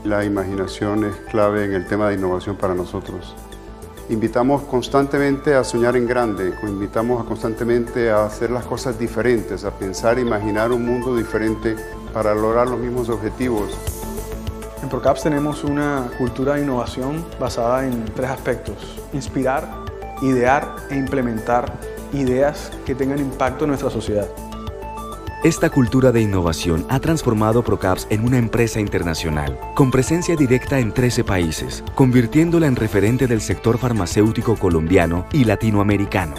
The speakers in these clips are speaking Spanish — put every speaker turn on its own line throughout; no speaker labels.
La imaginación es clave en el tema de innovación para nosotros. Invitamos constantemente a soñar en grande, invitamos constantemente a hacer las cosas diferentes, a pensar e imaginar un mundo diferente para lograr los mismos objetivos.
En Procaps tenemos una cultura de innovación basada en 3 aspectos: inspirar, idear e implementar ideas que tengan impacto en nuestra sociedad.
Esta cultura de innovación ha transformado Procaps en una empresa internacional, con presencia directa en 13 países, convirtiéndola en referente del sector farmacéutico colombiano y latinoamericano.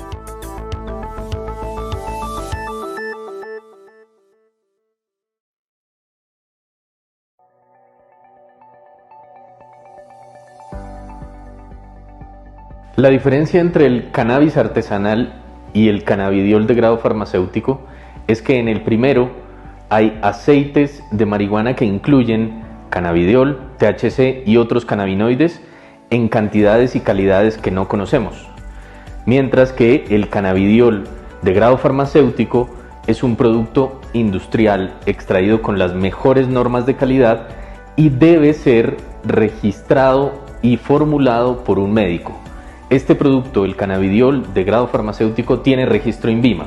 La diferencia entre el cannabis artesanal y el cannabidiol de grado farmacéutico es que en el primero hay aceites de marihuana que incluyen cannabidiol, THC y otros cannabinoides en cantidades y calidades que no conocemos, mientras que el cannabidiol de grado farmacéutico es un producto industrial extraído con las mejores normas de calidad y debe ser registrado y formulado por un médico. Este producto, el cannabidiol de grado farmacéutico, tiene registro INVIMA,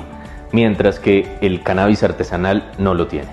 mientras que el cannabis artesanal no lo tiene.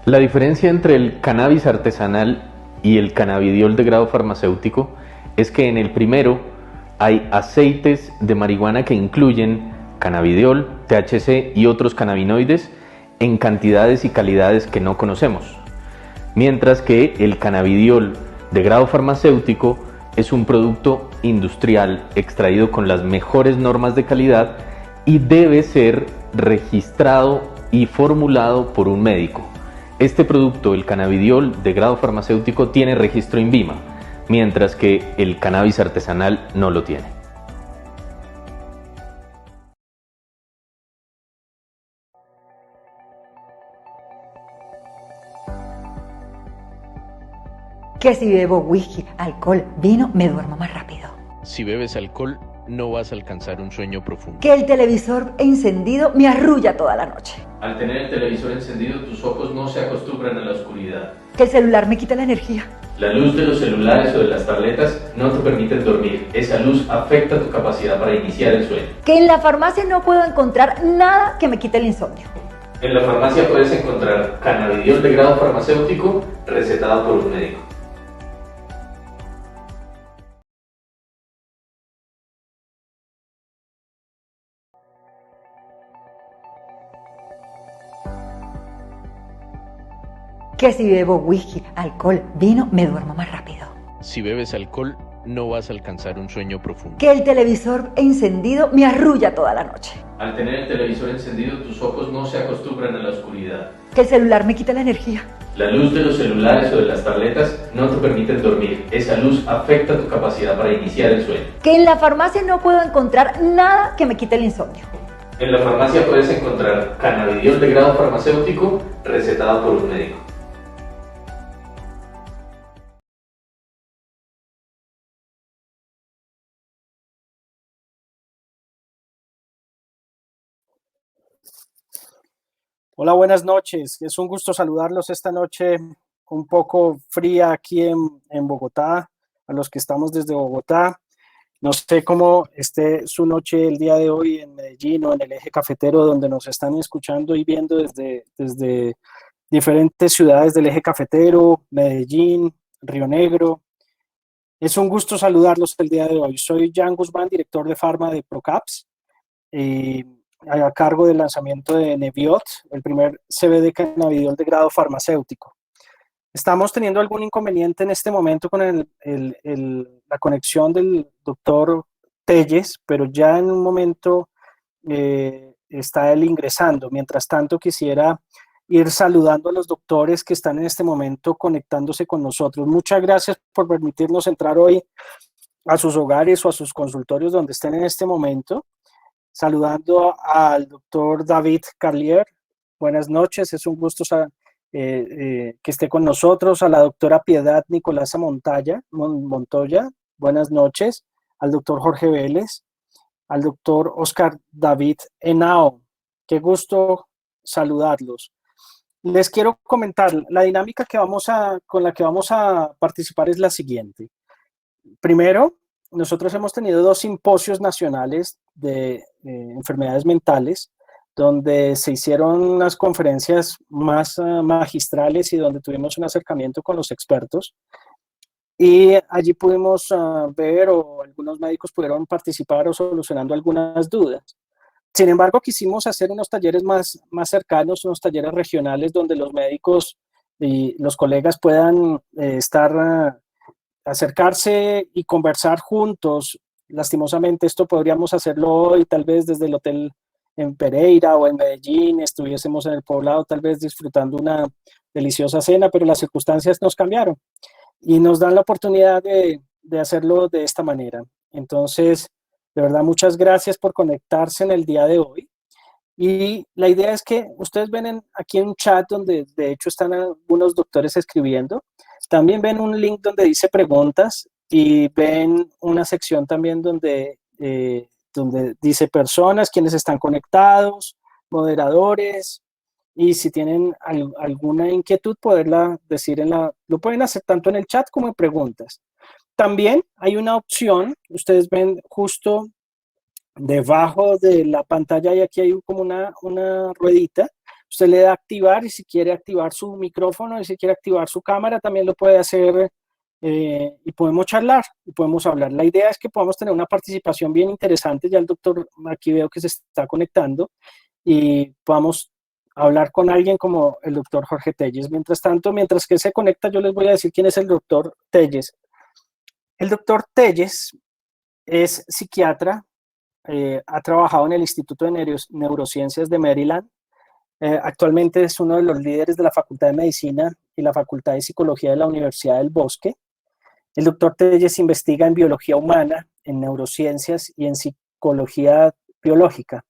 La diferencia entre el cannabis artesanal y el cannabidiol de grado farmacéutico es que en el primero hay aceites de marihuana que incluyen cannabidiol, THC y otros cannabinoides en cantidades y calidades que no conocemos, mientras que el cannabidiol de grado farmacéutico es un producto industrial extraído con las mejores normas de calidad y debe ser registrado y formulado por un médico. Este producto, el cannabidiol de grado farmacéutico, tiene registro INVIMA, mientras que el cannabis artesanal no lo tiene.
Que si bebo whisky, alcohol, vino, me duermo más rápido.
Si bebes alcohol, no vas a alcanzar un sueño profundo.
Que el televisor encendido me arrulla toda la noche.
Al tener el televisor encendido, tus ojos no se acostumbran a la oscuridad.
Que el celular me quita la energía.
La luz de los celulares o de las tabletas no te permiten dormir. Esa luz afecta tu capacidad para iniciar el sueño.
Que en la farmacia no puedo encontrar nada que me quite el insomnio.
En la farmacia puedes encontrar cannabidiol de grado farmacéutico recetado por un médico.
Que si bebo whisky, alcohol, vino, me duermo más rápido.
Si bebes alcohol, no vas a alcanzar un sueño profundo.
Que el televisor encendido me arrulla toda la noche.
Al tener el televisor encendido, tus ojos no se acostumbran a la oscuridad.
Que el celular me quita la energía.
La luz de los celulares o de las tabletas no te permiten dormir. Esa luz afecta tu capacidad para iniciar el sueño.
Que en la farmacia no puedo encontrar nada que me quite el insomnio.
En la farmacia puedes encontrar cannabidiol de grado farmacéutico recetado por un médico.
Hola, buenas noches. Es un gusto saludarlos esta noche un poco fría aquí en Bogotá, a los que estamos desde Bogotá. No sé cómo esté su noche el día de hoy en Medellín o en el eje cafetero, donde nos están escuchando y viendo desde diferentes ciudades del eje cafetero, Medellín, Río Negro. Es un gusto saludarlos el día de hoy. Soy Jan Guzmán, director de Pharma de Procaps, a cargo del lanzamiento de Neviot, el primer CBD cannabidiol de grado farmacéutico. Estamos teniendo algún inconveniente en este momento con la conexión del doctor Telles, pero ya en un momento está él ingresando. Mientras tanto, quisiera ir saludando a los doctores que están en este momento conectándose con nosotros. Muchas gracias por permitirnos entrar hoy a sus hogares o a sus consultorios donde estén en este momento. Saludando al doctor David Carlier. Buenas noches, es un gusto que esté con nosotros, a la doctora Piedad Nicolasa Montoya, buenas noches, al doctor Jorge Vélez, al doctor Oscar David Henao. Qué gusto saludarlos. Les quiero comentar, la dinámica con la que vamos a participar es la siguiente. Primero, nosotros hemos tenido 2 simposios nacionales de enfermedades mentales, donde se hicieron unas conferencias más magistrales y donde tuvimos un acercamiento con los expertos. Y allí pudimos ver, o algunos médicos pudieron participar o solucionando algunas dudas. Sin embargo, quisimos hacer unos talleres más cercanos, unos talleres regionales donde los médicos y los colegas puedan acercarse y conversar juntos. Lastimosamente, esto podríamos hacerlo hoy, tal vez desde el hotel en Pereira o en Medellín, estuviésemos en el poblado, tal vez disfrutando una deliciosa cena, pero las circunstancias nos cambiaron y nos dan la oportunidad de hacerlo de esta manera. Entonces, de verdad, muchas gracias por conectarse en el día de hoy. Y la idea es que ustedes ven aquí en un chat donde de hecho están algunos doctores escribiendo. También ven un link donde dice preguntas y ven una sección también donde dice personas, quienes están conectados, moderadores, y si tienen alguna inquietud, poderla decir lo pueden hacer tanto en el chat como en preguntas. También hay una opción, ustedes ven justo debajo de la pantalla y aquí hay como una ruedita. Usted le da a activar y si quiere activar su micrófono y si quiere activar su cámara también lo puede hacer y podemos charlar y podemos hablar. La idea es que podamos tener una participación bien interesante. Ya el doctor aquí veo que se está conectando y podamos hablar con alguien como el doctor Jorge Telles. Mientras tanto, mientras que se conecta, yo les voy a decir quién es el doctor Telles. El doctor Telles es psiquiatra, ha trabajado en el Instituto de Neurociencias de Maryland. Actualmente es uno de los líderes de la Facultad de Medicina y la Facultad de Psicología de la Universidad del Bosque. El doctor Telles investiga en biología humana, en neurociencias y en psicología biológica.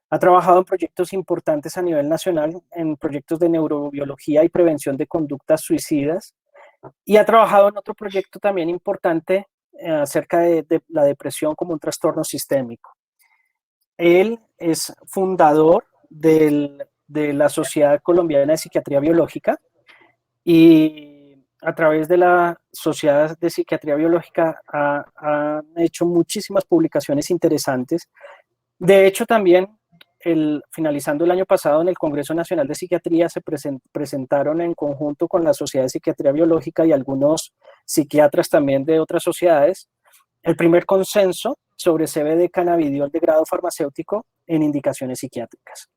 Ha trabajado en proyectos importantes a nivel nacional, en proyectos de neurobiología y prevención de conductas suicidas, y ha trabajado en otro proyecto también importante acerca de la depresión como un trastorno sistémico. Él es fundador de la Sociedad Colombiana de Psiquiatría Biológica y a través de la Sociedad de Psiquiatría Biológica ha hecho muchísimas publicaciones interesantes. De hecho, también finalizando el año pasado en el Congreso Nacional de Psiquiatría se presentaron en conjunto con la Sociedad de Psiquiatría Biológica y algunos psiquiatras también de otras sociedades, el primer consenso sobre CBD cannabidiol de grado farmacéutico en indicaciones psiquiátricas.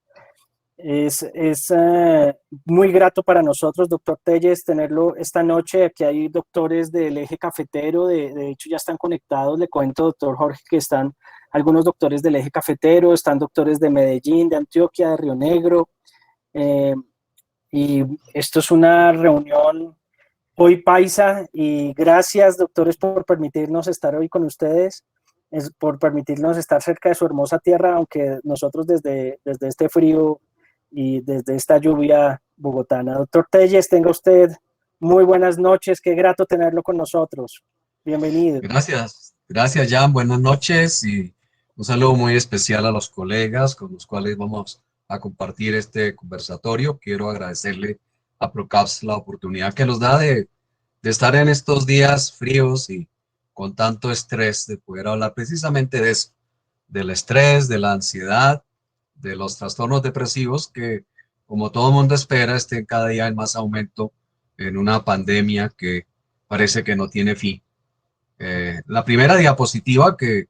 Es muy grato para nosotros, doctor Telles, tenerlo esta noche. Aquí hay doctores del eje cafetero, de hecho ya están conectados. Le cuento, doctor Jorge, que están algunos doctores del eje cafetero, están doctores de Medellín, de Antioquia, de Río Negro. Y esto es una reunión hoy paisa y gracias, doctores, por permitirnos estar hoy con ustedes, por permitirnos estar cerca de su hermosa tierra, aunque nosotros desde este frío y desde esta lluvia bogotana. Doctor Telles, tenga usted muy buenas noches, qué grato tenerlo con nosotros. Bienvenido.
Gracias Jan, buenas noches y un saludo muy especial a los colegas con los cuales vamos a compartir este conversatorio. Quiero agradecerle a Procaps la oportunidad que nos da de estar en estos días fríos y con tanto estrés, de poder hablar precisamente de eso, del estrés, de la ansiedad, de los trastornos depresivos que, como todo mundo espera, estén cada día en más aumento en una pandemia que parece que no tiene fin. La primera diapositiva que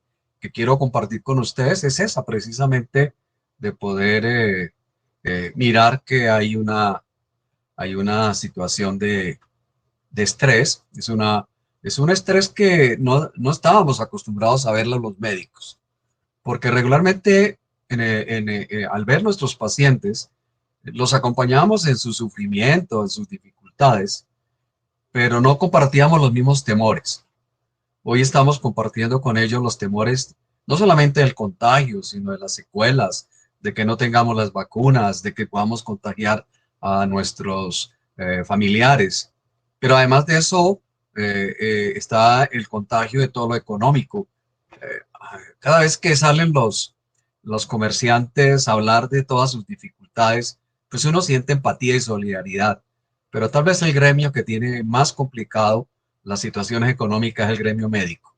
quiero compartir con ustedes es esa, precisamente, de poder mirar que hay una situación de estrés. Es un estrés que no estábamos acostumbrados a verlo los médicos, porque regularmente al ver nuestros pacientes, los acompañábamos en su sufrimiento, en sus dificultades, pero no compartíamos los mismos temores. Hoy estamos compartiendo con ellos los temores, no solamente del contagio, sino de las secuelas, de que no tengamos las vacunas, de que podamos contagiar a nuestros familiares. Pero además de eso, está el contagio de todo lo económico. Cada vez que salen los comerciantes a hablar de todas sus dificultades, pues uno siente empatía y solidaridad. Pero tal vez el gremio que tiene más complicado las situaciones económicas es el gremio médico.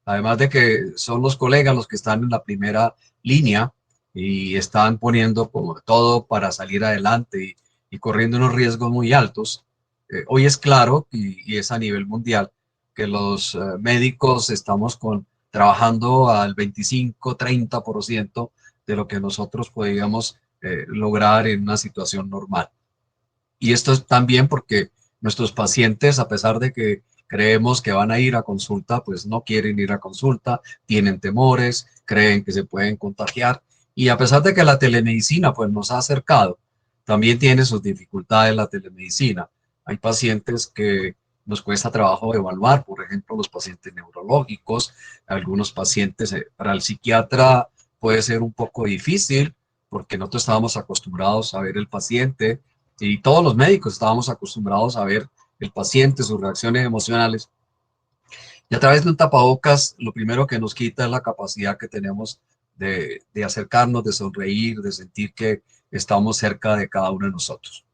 Además de que son los colegas los que están en la primera línea y están poniendo como todo para salir adelante y corriendo unos riesgos muy altos. Hoy es claro, y es a nivel mundial, que los médicos estamos trabajando al 25-30% de lo que nosotros podríamos lograr en una situación normal. Y esto es también porque nuestros pacientes, a pesar de que creemos que van a ir a consulta, pues no quieren ir a consulta, tienen temores, creen que se pueden contagiar. Y a pesar de que la telemedicina pues nos ha acercado, también tiene sus dificultades la telemedicina. Hay pacientes que nos cuesta trabajo evaluar, por ejemplo, los pacientes neurológicos, algunos pacientes para el psiquiatra puede ser un poco difícil porque nosotros estábamos acostumbrados a ver el paciente y todos los médicos estábamos acostumbrados a ver el paciente, sus reacciones emocionales. Y a través de un tapabocas, lo primero que nos quita es la capacidad que tenemos de acercarnos, de sonreír, de sentir que estamos cerca de cada uno de nosotros.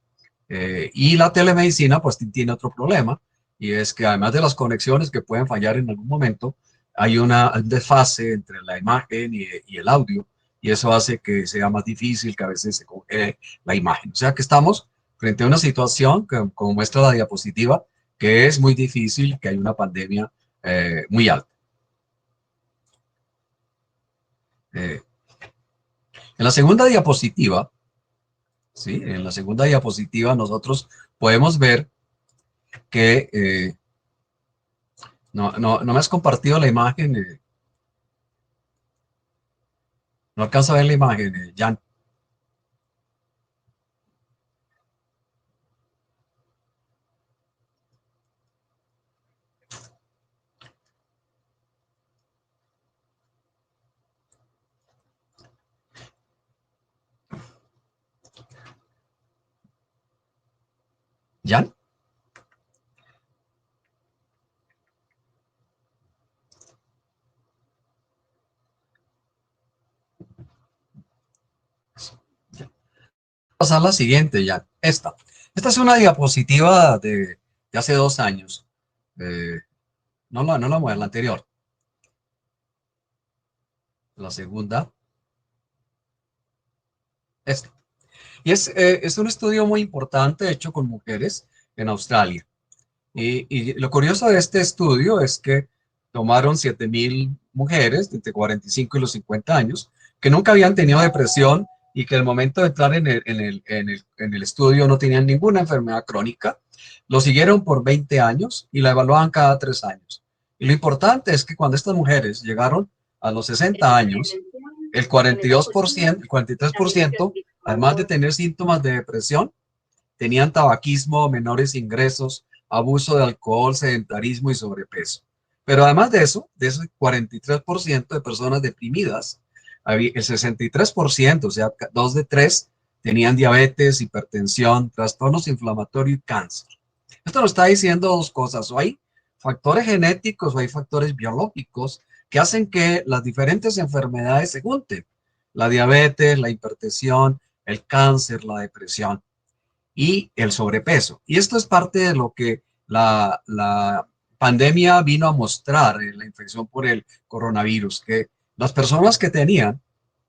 Y la telemedicina pues tiene otro problema, y es que además de las conexiones que pueden fallar en algún momento, hay un desfase entre la imagen y el audio, y eso hace que sea más difícil, que a veces se congele la imagen. O sea que estamos frente a una situación, que, como muestra la diapositiva, que es muy difícil, que hay una pandemia muy alta. En la segunda diapositiva, ¿sí? En la segunda diapositiva nosotros podemos ver que no me has compartido la imagen, no alcanzo a ver la imagen, Jan. ¿Jan? Pasar la siguiente, ya. Esta es una diapositiva de hace 2 años. No la mueva, la anterior. La segunda. Esta. Y es un estudio muy importante hecho con mujeres en Australia. Y lo curioso de este estudio es que tomaron 7,000 mujeres entre 45 y los 50 años que nunca habían tenido depresión y que al momento de entrar en el estudio no tenían ninguna enfermedad crónica. Lo siguieron por 20 años y la evaluaban cada 3 años. Y lo importante es que cuando estas mujeres llegaron a los 60 años, el 42%, el 43%, además de tener síntomas de depresión, tenían tabaquismo, menores ingresos, abuso de alcohol, sedentarismo y sobrepeso. Pero además de eso, de ese 43% de personas deprimidas, el 63%, o sea, 2 de 3, tenían diabetes, hipertensión, trastornos inflamatorios y cáncer. Esto nos está diciendo 2 cosas: o hay factores genéticos o hay factores biológicos que hacen que las diferentes enfermedades se junten. La diabetes, la hipertensión, el cáncer, la depresión y el sobrepeso. Y esto es parte de lo que la pandemia vino a mostrar en la infección por el coronavirus, que las personas que tenían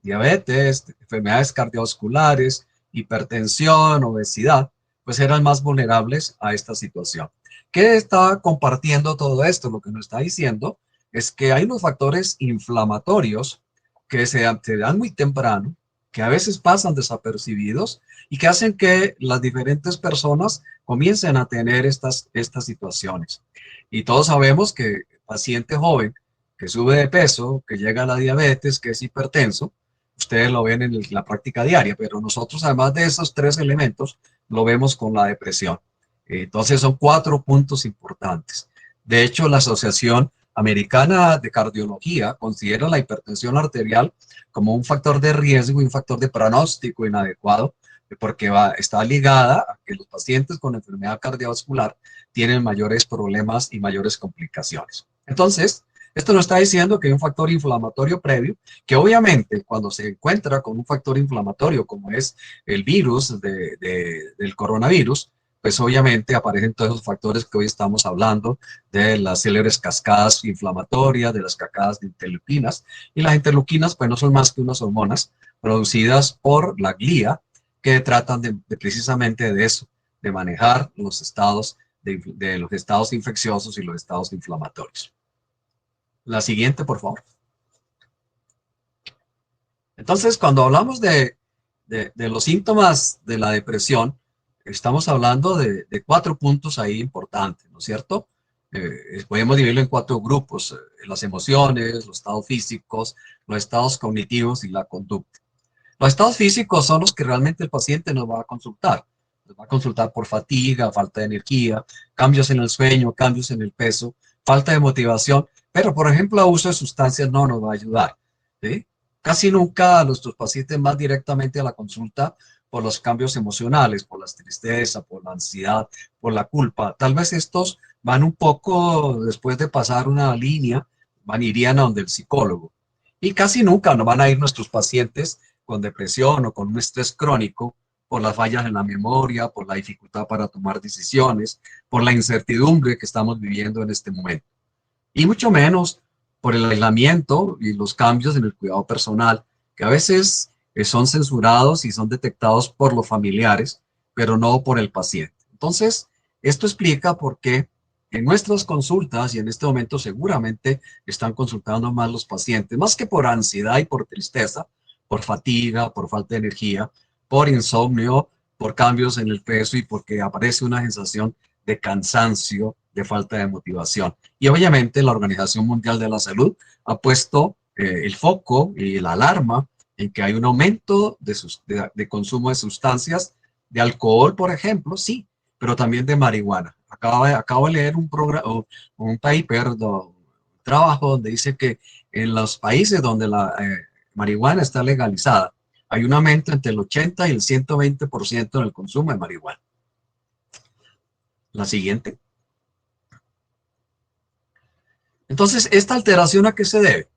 diabetes, enfermedades cardiovasculares, hipertensión, obesidad, pues eran más vulnerables a esta situación. ¿Qué está compartiendo todo esto? Lo que nos está diciendo es que hay unos factores inflamatorios que se dan muy temprano, que a veces pasan desapercibidos y que hacen que las diferentes personas comiencen a tener estas situaciones. Y todos sabemos que el paciente joven que sube de peso, que llega a la diabetes, que es hipertenso, ustedes lo ven en la práctica diaria, pero nosotros además de esos 3 elementos, lo vemos con la depresión. Entonces son 4 puntos importantes. De hecho, la Asociación Americana de Cardiología considera la hipertensión arterial como un factor de riesgo y un factor de pronóstico inadecuado porque está ligada a que los pacientes con enfermedad cardiovascular tienen mayores problemas y mayores complicaciones. Entonces, esto nos está diciendo que hay un factor inflamatorio previo, que obviamente cuando se encuentra con un factor inflamatorio como es el virus del coronavirus, pues obviamente aparecen todos esos factores que hoy estamos hablando, de las células cascadas inflamatorias, de las cascadas de interleuquinas, y las interleuquinas pues no son más que unas hormonas producidas por la glía, que tratan precisamente de eso, de manejar los estados de los estados infecciosos y los estados inflamatorios. La siguiente, por favor. Entonces, cuando hablamos de los síntomas de la depresión, estamos hablando de 4 puntos ahí importantes, ¿no es cierto? Podemos dividirlo en 4 grupos: las emociones, los estados físicos, los estados cognitivos y la conducta. Los estados físicos son los que realmente el paciente nos va a consultar. Nos va a consultar por fatiga, falta de energía, cambios en el sueño, cambios en el peso, falta de motivación, pero por ejemplo, el uso de sustancias no nos va a ayudar, ¿sí? Casi nunca nuestros pacientes van directamente a la consulta por los cambios emocionales, por la tristeza, por la ansiedad, por la culpa. Tal vez estos van un poco después de pasar una línea, irían a donde el psicólogo. Y casi nunca nos van a ir nuestros pacientes con depresión o con un estrés crónico por las fallas en la memoria, por la dificultad para tomar decisiones, por la incertidumbre que estamos viviendo en este momento. Y mucho menos por el aislamiento y los cambios en el cuidado personal, que a veces son censurados y son detectados por los familiares, pero no por el paciente. Entonces, esto explica por qué en nuestras consultas, y en este momento seguramente están consultando más los pacientes, más que por ansiedad y por tristeza, por fatiga, por falta de energía, por insomnio, por cambios en el peso y porque aparece una sensación de cansancio, de falta de motivación. Y obviamente la Organización Mundial de la Salud ha puesto el foco y la alarma en que hay un aumento de consumo de sustancias, de alcohol, por ejemplo, sí, pero también de marihuana. Acabo de leer un paper, un trabajo donde dice que en los países donde la marihuana está legalizada, hay un aumento entre el 80 y el 120% en el consumo de marihuana. La siguiente. Entonces, ¿esta alteración a qué se debe?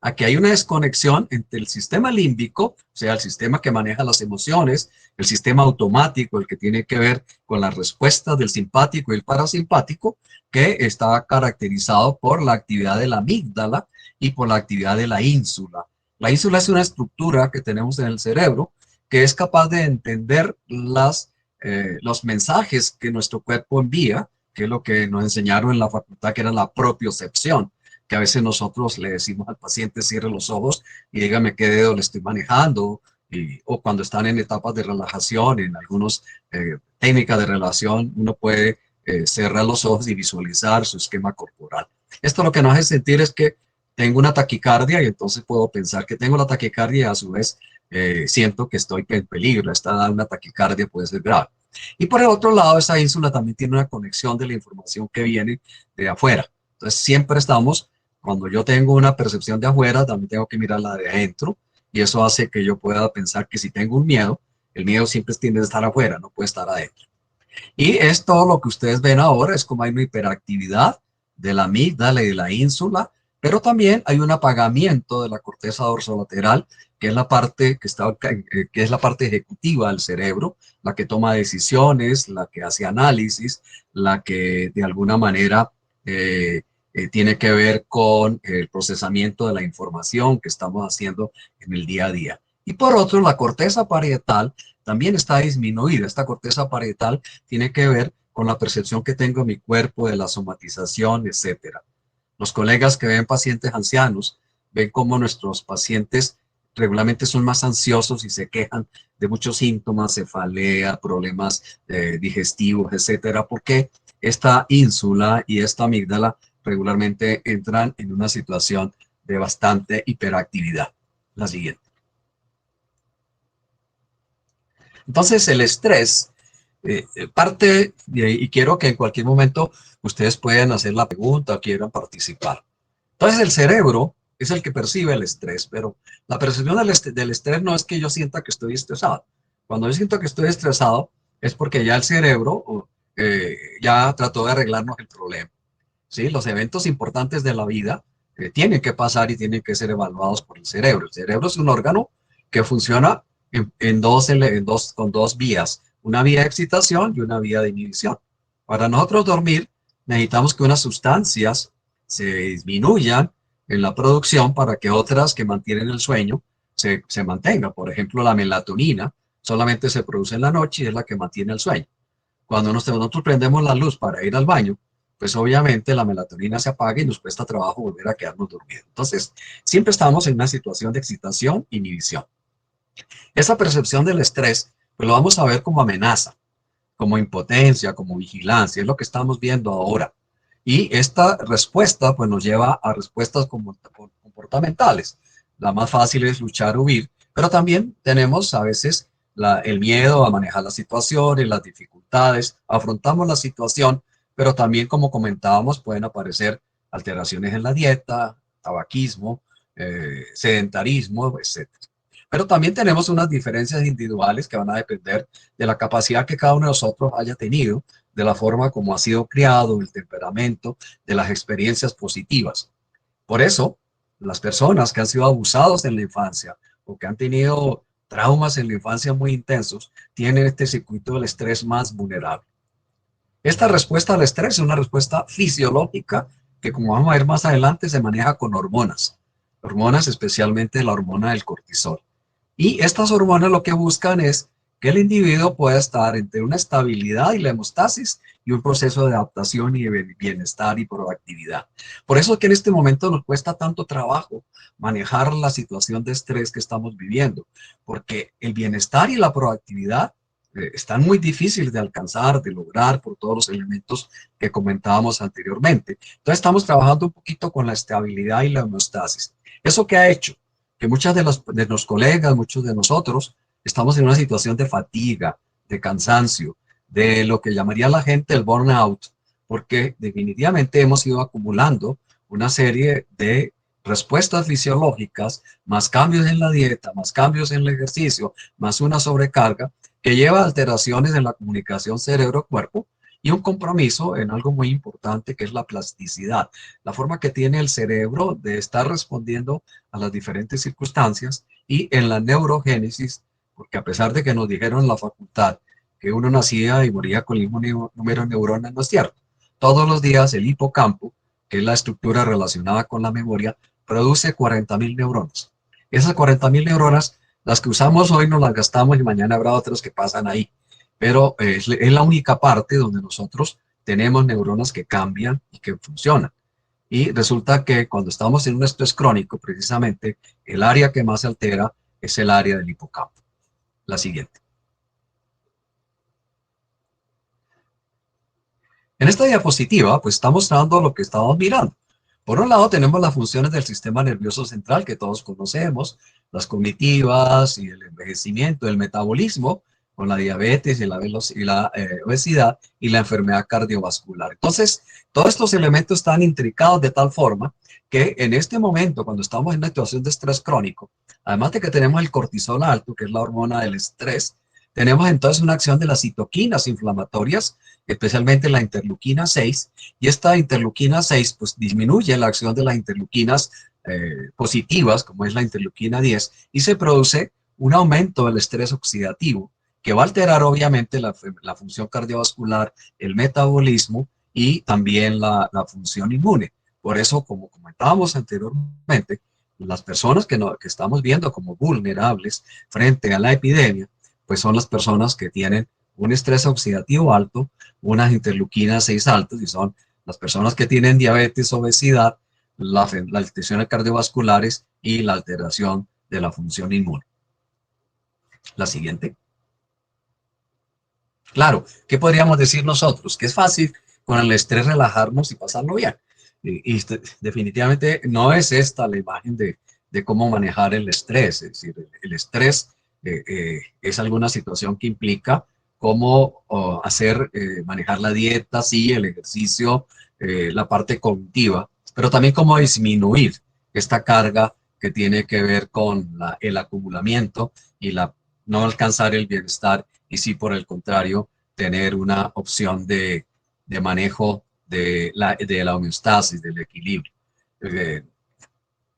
A que hay una desconexión entre el sistema límbico, o sea, el sistema que maneja las emociones, el sistema automático, el que tiene que ver con las respuestas del simpático y el parasimpático, que está caracterizado por la actividad de la amígdala y por la actividad de la ínsula. La ínsula es una estructura que tenemos en el cerebro que es capaz de entender los mensajes que nuestro cuerpo envía, que es lo que nos enseñaron en la facultad, que era la propiocepción, que a veces nosotros le decimos al paciente cierre los ojos y dígame qué dedo le estoy manejando, o cuando están en etapas de relajación, en algunas técnicas de relajación, uno puede cerrar los ojos y visualizar su esquema corporal. Esto lo que nos hace sentir es que tengo una taquicardia y entonces puedo pensar que tengo la taquicardia y a su vez siento que estoy en peligro. Una taquicardia puede ser grave. Y por el otro lado, esa ínsula también tiene una conexión de la información que viene de afuera. Entonces siempre estamos, cuando yo tengo una percepción de afuera, también tengo que mirar la de adentro, y eso hace que yo pueda pensar que si tengo un miedo, el miedo siempre tiende a estar afuera, no puede estar adentro. Y es todo lo que ustedes ven ahora, es como hay una hiperactividad de la amígdala y de la ínsula, pero también hay un apagamiento de la corteza dorsolateral, que es la parte que es la parte ejecutiva del cerebro, la que toma decisiones, la que hace análisis, la que de alguna manera tiene que ver con el procesamiento de la información que estamos haciendo en el día a día. Y por otro, la corteza parietal también está disminuida. Esta corteza parietal tiene que ver con la percepción que tengo en mi cuerpo, de la somatización, etcétera. Los colegas que ven pacientes ancianos ven cómo nuestros pacientes regularmente son más ansiosos y se quejan de muchos síntomas, cefalea, problemas digestivos, etcétera, porque esta ínsula y esta amígdala regularmente entran en una situación de bastante hiperactividad. La siguiente. Entonces, el estrés parte, y quiero que en cualquier momento ustedes puedan hacer la pregunta o quieran participar. Entonces, el cerebro es el que percibe el estrés, pero la percepción del estrés no es que yo sienta que estoy estresado. Cuando yo siento que estoy estresado, es porque ya el cerebro ya trató de arreglarnos el problema. ¿Sí? Los eventos importantes de la vida tienen que pasar y tienen que ser evaluados por el cerebro. El cerebro es un órgano que funciona con dos vías, una vía de excitación y una vía de inhibición. Para nosotros dormir, necesitamos que unas sustancias se disminuyan en la producción para que otras que mantienen el sueño se mantengan. Por ejemplo, la melatonina solamente se produce en la noche y es la que mantiene el sueño. Cuando nosotros prendemos la luz para ir al baño, pues obviamente la melatonina se apaga y nos cuesta trabajo volver a quedarnos dormidos. Entonces, siempre estamos en una situación de excitación e inhibición. Esa percepción del estrés, pues lo vamos a ver como amenaza, como impotencia, como vigilancia, es lo que estamos viendo ahora. Y esta respuesta, pues nos lleva a respuestas comportamentales. La más fácil es luchar o huir, pero también tenemos a veces el miedo a manejar las situaciones, las dificultades, afrontamos la situación, pero también, como comentábamos, pueden aparecer alteraciones en la dieta, tabaquismo, sedentarismo, etc. Pero también tenemos unas diferencias individuales que van a depender de la capacidad que cada uno de nosotros haya tenido, de la forma como ha sido criado, el temperamento, de las experiencias positivas. Por eso, las personas que han sido abusados en la infancia o que han tenido traumas en la infancia muy intensos, tienen este circuito del estrés más vulnerable. Esta respuesta al estrés es una respuesta fisiológica que, como vamos a ver más adelante, se maneja con hormonas. Hormonas, especialmente la hormona del cortisol. Y estas hormonas lo que buscan es que el individuo pueda estar entre una estabilidad y la hemostasis y un proceso de adaptación y de bienestar y proactividad. Por eso es que en este momento nos cuesta tanto trabajo manejar la situación de estrés que estamos viviendo, porque el bienestar y la proactividad están muy difíciles de alcanzar, de lograr por todos los elementos que comentábamos anteriormente. Entonces estamos trabajando un poquito con la estabilidad y la homeostasis. ¿Eso qué ha hecho? Que muchas de los colegas, muchos de nosotros, estamos en una situación de fatiga, de cansancio, de lo que llamaría la gente el burnout, porque definitivamente hemos ido acumulando una serie de respuestas fisiológicas, más cambios en la dieta, más cambios en el ejercicio, más una sobrecarga, que lleva a alteraciones en la comunicación cerebro-cuerpo y un compromiso en algo muy importante que es la plasticidad, la forma que tiene el cerebro de estar respondiendo a las diferentes circunstancias y en la neurogénesis, porque a pesar de que nos dijeron en la facultad que uno nacía y moría con el mismo número de neuronas, no es cierto. Todos los días el hipocampo, que es la estructura relacionada con la memoria, produce 40.000 neuronas. Esas 40.000 neuronas, las que usamos hoy, nos las gastamos y mañana habrá otras que pasan ahí. Pero es la única parte donde nosotros tenemos neuronas que cambian y que funcionan. Y resulta que cuando estamos en un estrés crónico, precisamente, el área que más se altera es el área del hipocampo. La siguiente. En esta diapositiva, pues está mostrando lo que estamos mirando. Por un lado tenemos las funciones del sistema nervioso central que todos conocemos, las cognitivas y el envejecimiento, el metabolismo, con la diabetes y la obesidad y la enfermedad cardiovascular. Entonces, todos estos elementos están intricados de tal forma que en este momento, cuando estamos en una situación de estrés crónico, además de que tenemos el cortisol alto, que es la hormona del estrés, tenemos entonces una acción de las citoquinas inflamatorias, especialmente la interleuquina 6, y esta interleuquina 6 pues disminuye la acción de las interleuquinas positivas, como es la interleuquina 10, y se produce un aumento del estrés oxidativo, que va a alterar obviamente la función cardiovascular, el metabolismo y también la función inmune. Por eso, como comentábamos anteriormente, las personas que estamos viendo como vulnerables frente a la epidemia, pues son las personas que tienen un estrés oxidativo alto, unas interleuquinas 6 altas, y son las personas que tienen diabetes, obesidad, las alteraciones cardiovasculares y la alteración de la función inmune. La siguiente. Claro, ¿qué podríamos decir nosotros? Que es fácil con el estrés relajarnos y pasarlo bien. Y definitivamente no es esta la imagen de cómo manejar el estrés. Es decir, el estrés es alguna situación que implica cómo manejar la dieta, sí, el ejercicio, la parte cognitiva, pero también cómo disminuir esta carga que tiene que ver con el acumulamiento y la no alcanzar el bienestar y sí, por el contrario, tener una opción de manejo de la homeostasis, del equilibrio. Eh,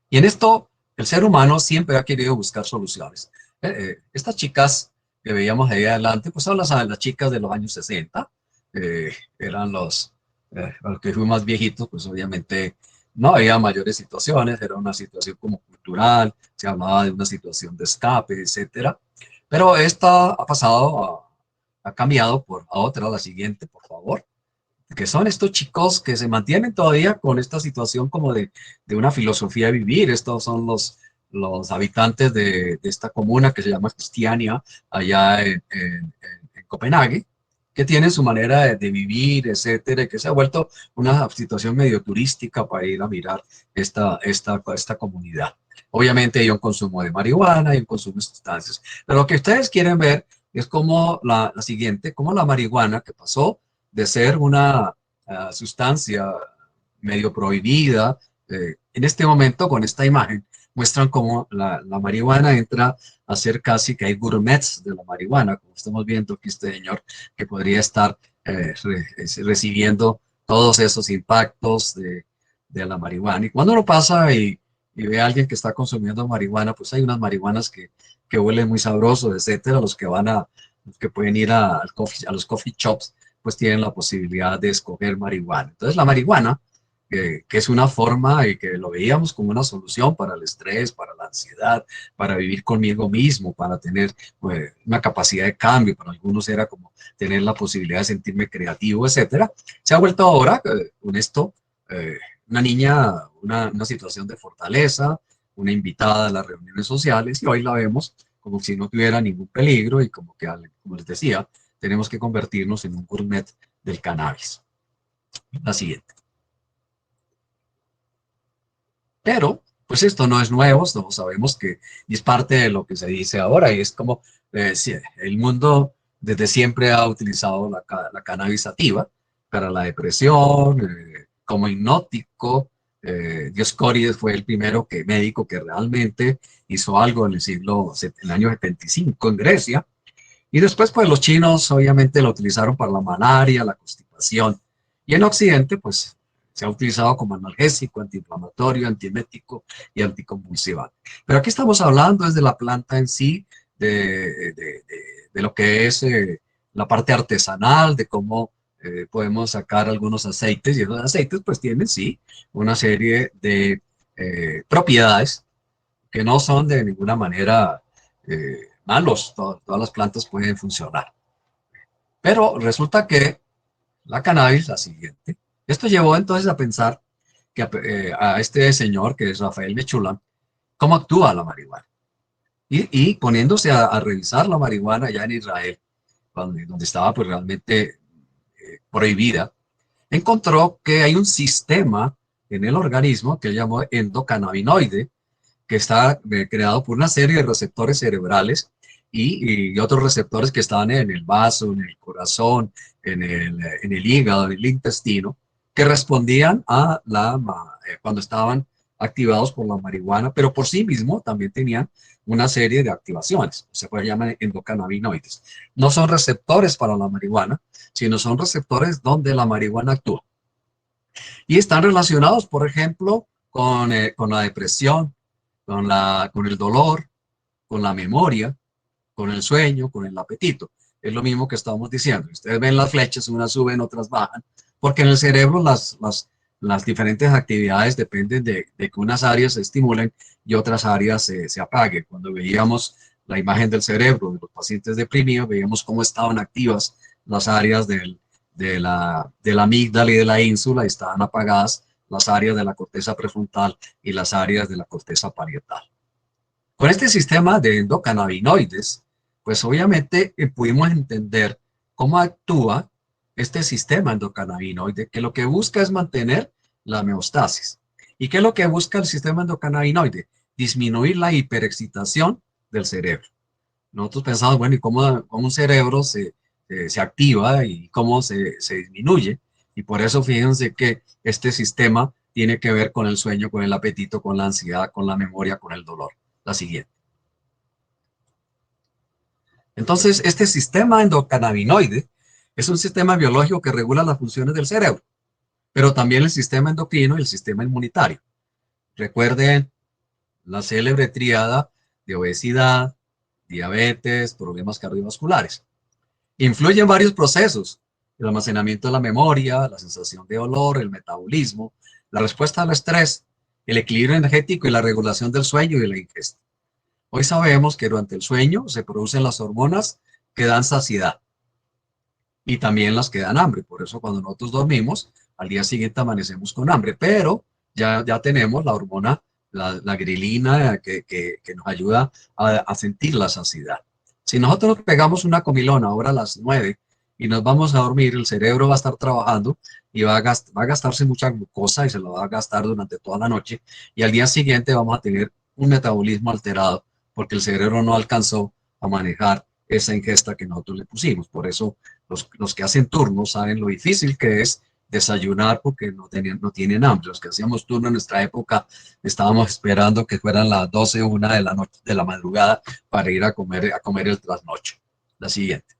y en esto, el ser humano siempre ha querido buscar soluciones. Estas chicas que veíamos ahí adelante, pues son las chicas de los años 60, eran los que fuimos más viejitos, pues obviamente no había mayores situaciones, era una situación como cultural, se hablaba de una situación de escape, etcétera. Pero esta ha pasado, ha cambiado a otra, la siguiente, por favor, que son estos chicos que se mantienen todavía con esta situación como de una filosofía de vivir. Estos son los habitantes de esta comuna que se llama Cristiania, allá en Copenhague, que tienen su manera de vivir, etcétera, y que se ha vuelto una situación medio turística para ir a mirar esta comunidad. Obviamente hay un consumo de marihuana y un consumo de sustancias, pero lo que ustedes quieren ver es como la siguiente, como la marihuana que pasó de ser una sustancia medio prohibida, en este momento con esta imagen muestran cómo la marihuana entra a ser casi que hay gourmets de la marihuana, como estamos viendo aquí este señor que podría estar recibiendo todos esos impactos de la marihuana. Y cuando uno pasa y ve a alguien que está consumiendo marihuana, pues hay unas marihuanas que huelen muy sabrosos, etcétera, los que pueden ir a los coffee shops, pues tienen la posibilidad de escoger marihuana. Entonces la marihuana, que es una forma y que lo veíamos como una solución para el estrés, para la ansiedad, para vivir conmigo mismo, para tener pues, una capacidad de cambio, para algunos era como tener la posibilidad de sentirme creativo, etcétera, se ha vuelto ahora con esto una niña, una situación de fortaleza, una invitada a las reuniones sociales y hoy la vemos como si no tuviera ningún peligro y como que, como les decía, tenemos que convertirnos en un gourmet del cannabis. La siguiente. Pero, pues esto no es nuevo, todos sabemos que es parte de lo que se dice ahora y es como si el mundo desde siempre ha utilizado la cannabis sativa para la depresión, como hipnótico. Dioscórides fue el primero médico que realmente hizo algo en en el año 75 en Grecia. Y después, pues los chinos obviamente lo utilizaron para la malaria, la constipación. Y en Occidente, pues se ha utilizado como analgésico, antiinflamatorio, antiemético y anticonvulsivante. Pero aquí estamos hablando desde la planta en sí, de lo que es la parte artesanal, de cómo podemos sacar algunos aceites. Y esos aceites, pues tienen, sí, una serie de propiedades que no son de ninguna manera malos, todas las plantas pueden funcionar. Pero resulta que la cannabis, la siguiente, esto llevó entonces a pensar que a este señor, que es Rafael Mechúlam, cómo actúa la marihuana. Y poniéndose a revisar la marihuana ya en Israel, donde estaba pues realmente prohibida, encontró que hay un sistema en el organismo que él llamó endocannabinoide, que está creado por una serie de receptores cerebrales y otros receptores que están en el vaso, en el corazón, en el hígado, en el intestino, que respondían cuando estaban activados por la marihuana, pero por sí mismo también tenían una serie de activaciones, se puede llamar endocannabinoides. No son receptores para la marihuana, sino son receptores donde la marihuana actúa. Y están relacionados, por ejemplo, con la depresión, con el dolor, con la memoria, con el sueño, con el apetito. Es lo mismo que estamos diciendo. Ustedes ven las flechas, unas suben, otras bajan, porque en el cerebro las diferentes actividades dependen de que unas áreas se estimulen y otras áreas se apaguen. Cuando veíamos la imagen del cerebro de los pacientes deprimidos, veíamos cómo estaban activas las áreas de la amígdala y de la ínsula, y estaban apagadas las áreas de la corteza prefrontal y las áreas de la corteza parietal. Con este sistema de endocannabinoides, pues obviamente pudimos entender cómo actúa este sistema endocannabinoide, que lo que busca es mantener la homeostasis. ¿Y qué es lo que busca el sistema endocannabinoide? Disminuir la hiperexcitación del cerebro. Nosotros pensamos, bueno, ¿y cómo un cerebro se activa y cómo se disminuye? Y por eso fíjense que este sistema tiene que ver con el sueño, con el apetito, con la ansiedad, con la memoria, con el dolor. La siguiente. Entonces, este sistema endocannabinoide es un sistema biológico que regula las funciones del cerebro, pero también el sistema endocrino y el sistema inmunitario. Recuerden la célebre tríada de obesidad, diabetes, problemas cardiovasculares. Influye en varios procesos: el almacenamiento de la memoria, la sensación de olor, el metabolismo, la respuesta al estrés, el equilibrio energético y la regulación del sueño y la ingesta. Hoy sabemos que durante el sueño se producen las hormonas que dan saciedad y también las que dan hambre. Por eso cuando nosotros dormimos, al día siguiente amanecemos con hambre, pero ya tenemos la hormona, la grelina, que nos ayuda a sentir la saciedad. Si nosotros pegamos una comilona ahora a las 9 y nos vamos a dormir, el cerebro va a estar trabajando y va a gastarse mucha glucosa y se lo va a gastar durante toda la noche, y al día siguiente vamos a tener un metabolismo alterado porque el cerebro no alcanzó a manejar esa ingesta que nosotros le pusimos. Por eso los que hacen turnos saben lo difícil que es desayunar porque no tienen hambre. Los que hacíamos turno en nuestra época estábamos esperando que fueran las 12 o 1 de la noche, de la madrugada, para ir a comer el trasnocho. La siguiente.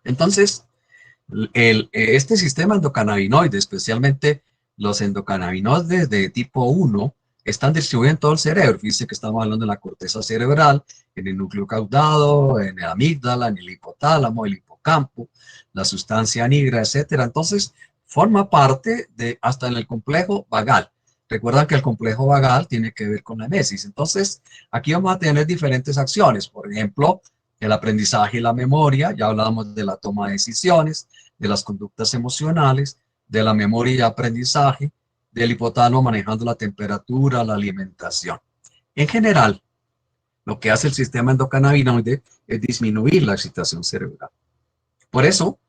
Entonces, este sistema endocannabinoide, especialmente los endocannabinoides de tipo 1, están distribuidos en todo el cerebro. Fíjense que estamos hablando de la corteza cerebral, en el núcleo caudado, en el amígdala, en el hipotálamo, el hipocampo, la sustancia nigra, etcétera. Entonces, forma parte de hasta en el complejo vagal. Recuerdan que el complejo vagal tiene que ver con la emesis. Entonces, aquí vamos a tener diferentes acciones. Por ejemplo, el aprendizaje y la memoria. Ya hablábamos de la toma de decisiones, de las conductas emocionales, de la memoria y aprendizaje, del hipotálamo manejando la temperatura, la alimentación. En general, lo que hace el sistema endocannabinoide es disminuir la excitación cerebral. Por eso,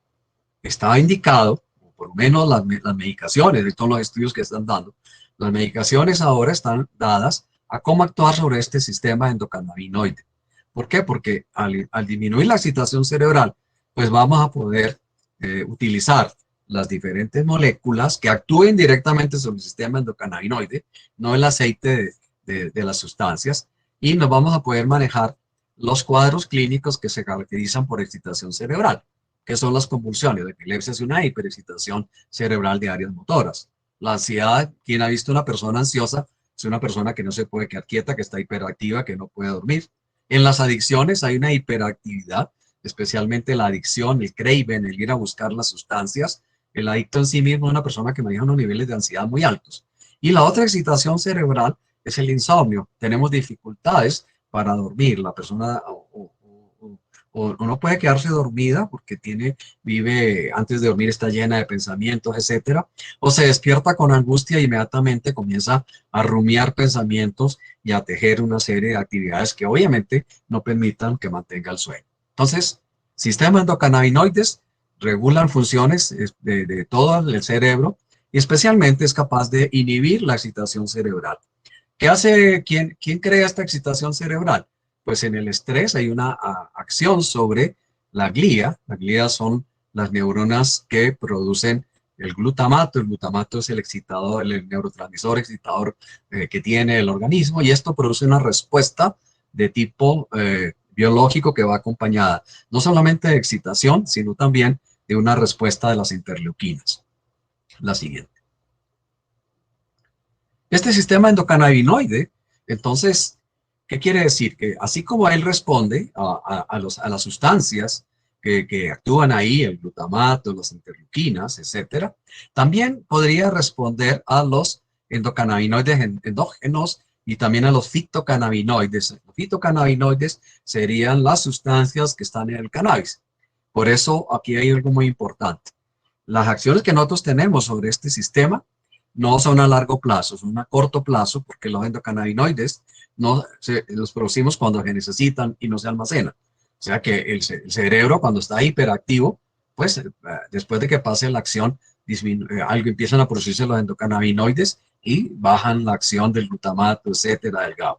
está indicado, o por lo menos las medicaciones, de todos los estudios que están dando, las medicaciones ahora están dadas a cómo actuar sobre este sistema endocannabinoide. ¿Por qué? Porque al disminuir la excitación cerebral, pues vamos a poder utilizar las diferentes moléculas que actúen directamente sobre el sistema endocannabinoide, no el aceite de las sustancias, y nos vamos a poder manejar los cuadros clínicos que se caracterizan por excitación cerebral, que son las convulsiones. La epilepsia es una hiperexcitación cerebral de áreas motoras. La ansiedad, quien ha visto una persona ansiosa, es una persona que no se puede quedar quieta, que está hiperactiva, que no puede dormir. En las adicciones hay una hiperactividad, especialmente la adicción, el craving, el ir a buscar las sustancias. El adicto en sí mismo es una persona que maneja unos niveles de ansiedad muy altos. Y la otra excitación cerebral es el insomnio. Tenemos dificultades para dormir. La persona o no puede quedarse dormida porque vive antes de dormir, está llena de pensamientos, etcétera, o se despierta con angustia e inmediatamente comienza a rumiar pensamientos y a tejer una serie de actividades que obviamente no permitan que mantenga el sueño. Entonces, sistema endocannabinoides regulan funciones de todo el cerebro y especialmente es capaz de inhibir la excitación cerebral. ¿Qué hace? ¿Quién crea esta excitación cerebral? Pues en el estrés hay una acción sobre la glía. La glía son las neuronas que producen el glutamato. El glutamato es el excitador, el neurotransmisor excitador que tiene el organismo, y esto produce una respuesta de tipo biológico que va acompañada no solamente de excitación, sino también de una respuesta de las interleuquinas. La siguiente. Este sistema endocannabinoide, entonces, ¿qué quiere decir? Que así como él responde a las sustancias que actúan ahí, el glutamato, las interleuquinas, etcétera, también podría responder a los endocannabinoides endógenos y también a los fitocannabinoides. Los fitocannabinoides serían las sustancias que están en el cannabis. Por eso aquí hay algo muy importante. Las acciones que nosotros tenemos sobre este sistema no son a largo plazo, son a corto plazo, porque los endocannabinoides los producimos cuando se necesitan y no se almacenan. O sea que el cerebro, cuando está hiperactivo, pues después de que pase la acción, algo empiezan a producirse los endocannabinoides y bajan la acción del glutamato, etcétera, del GABA.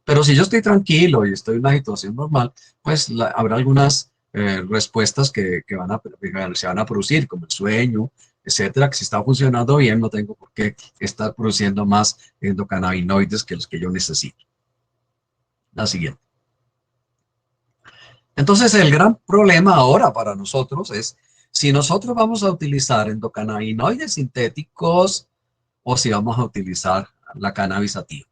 Pero si yo estoy tranquilo y estoy en una situación normal, pues habrá algunas respuestas que se van a producir, como el sueño, etcétera, que si está funcionando bien, no tengo por qué estar produciendo más endocannabinoides que los que yo necesito. La siguiente. Entonces, el gran problema ahora para nosotros es si nosotros vamos a utilizar endocannabinoides sintéticos o si vamos a utilizar la cannabis sativa.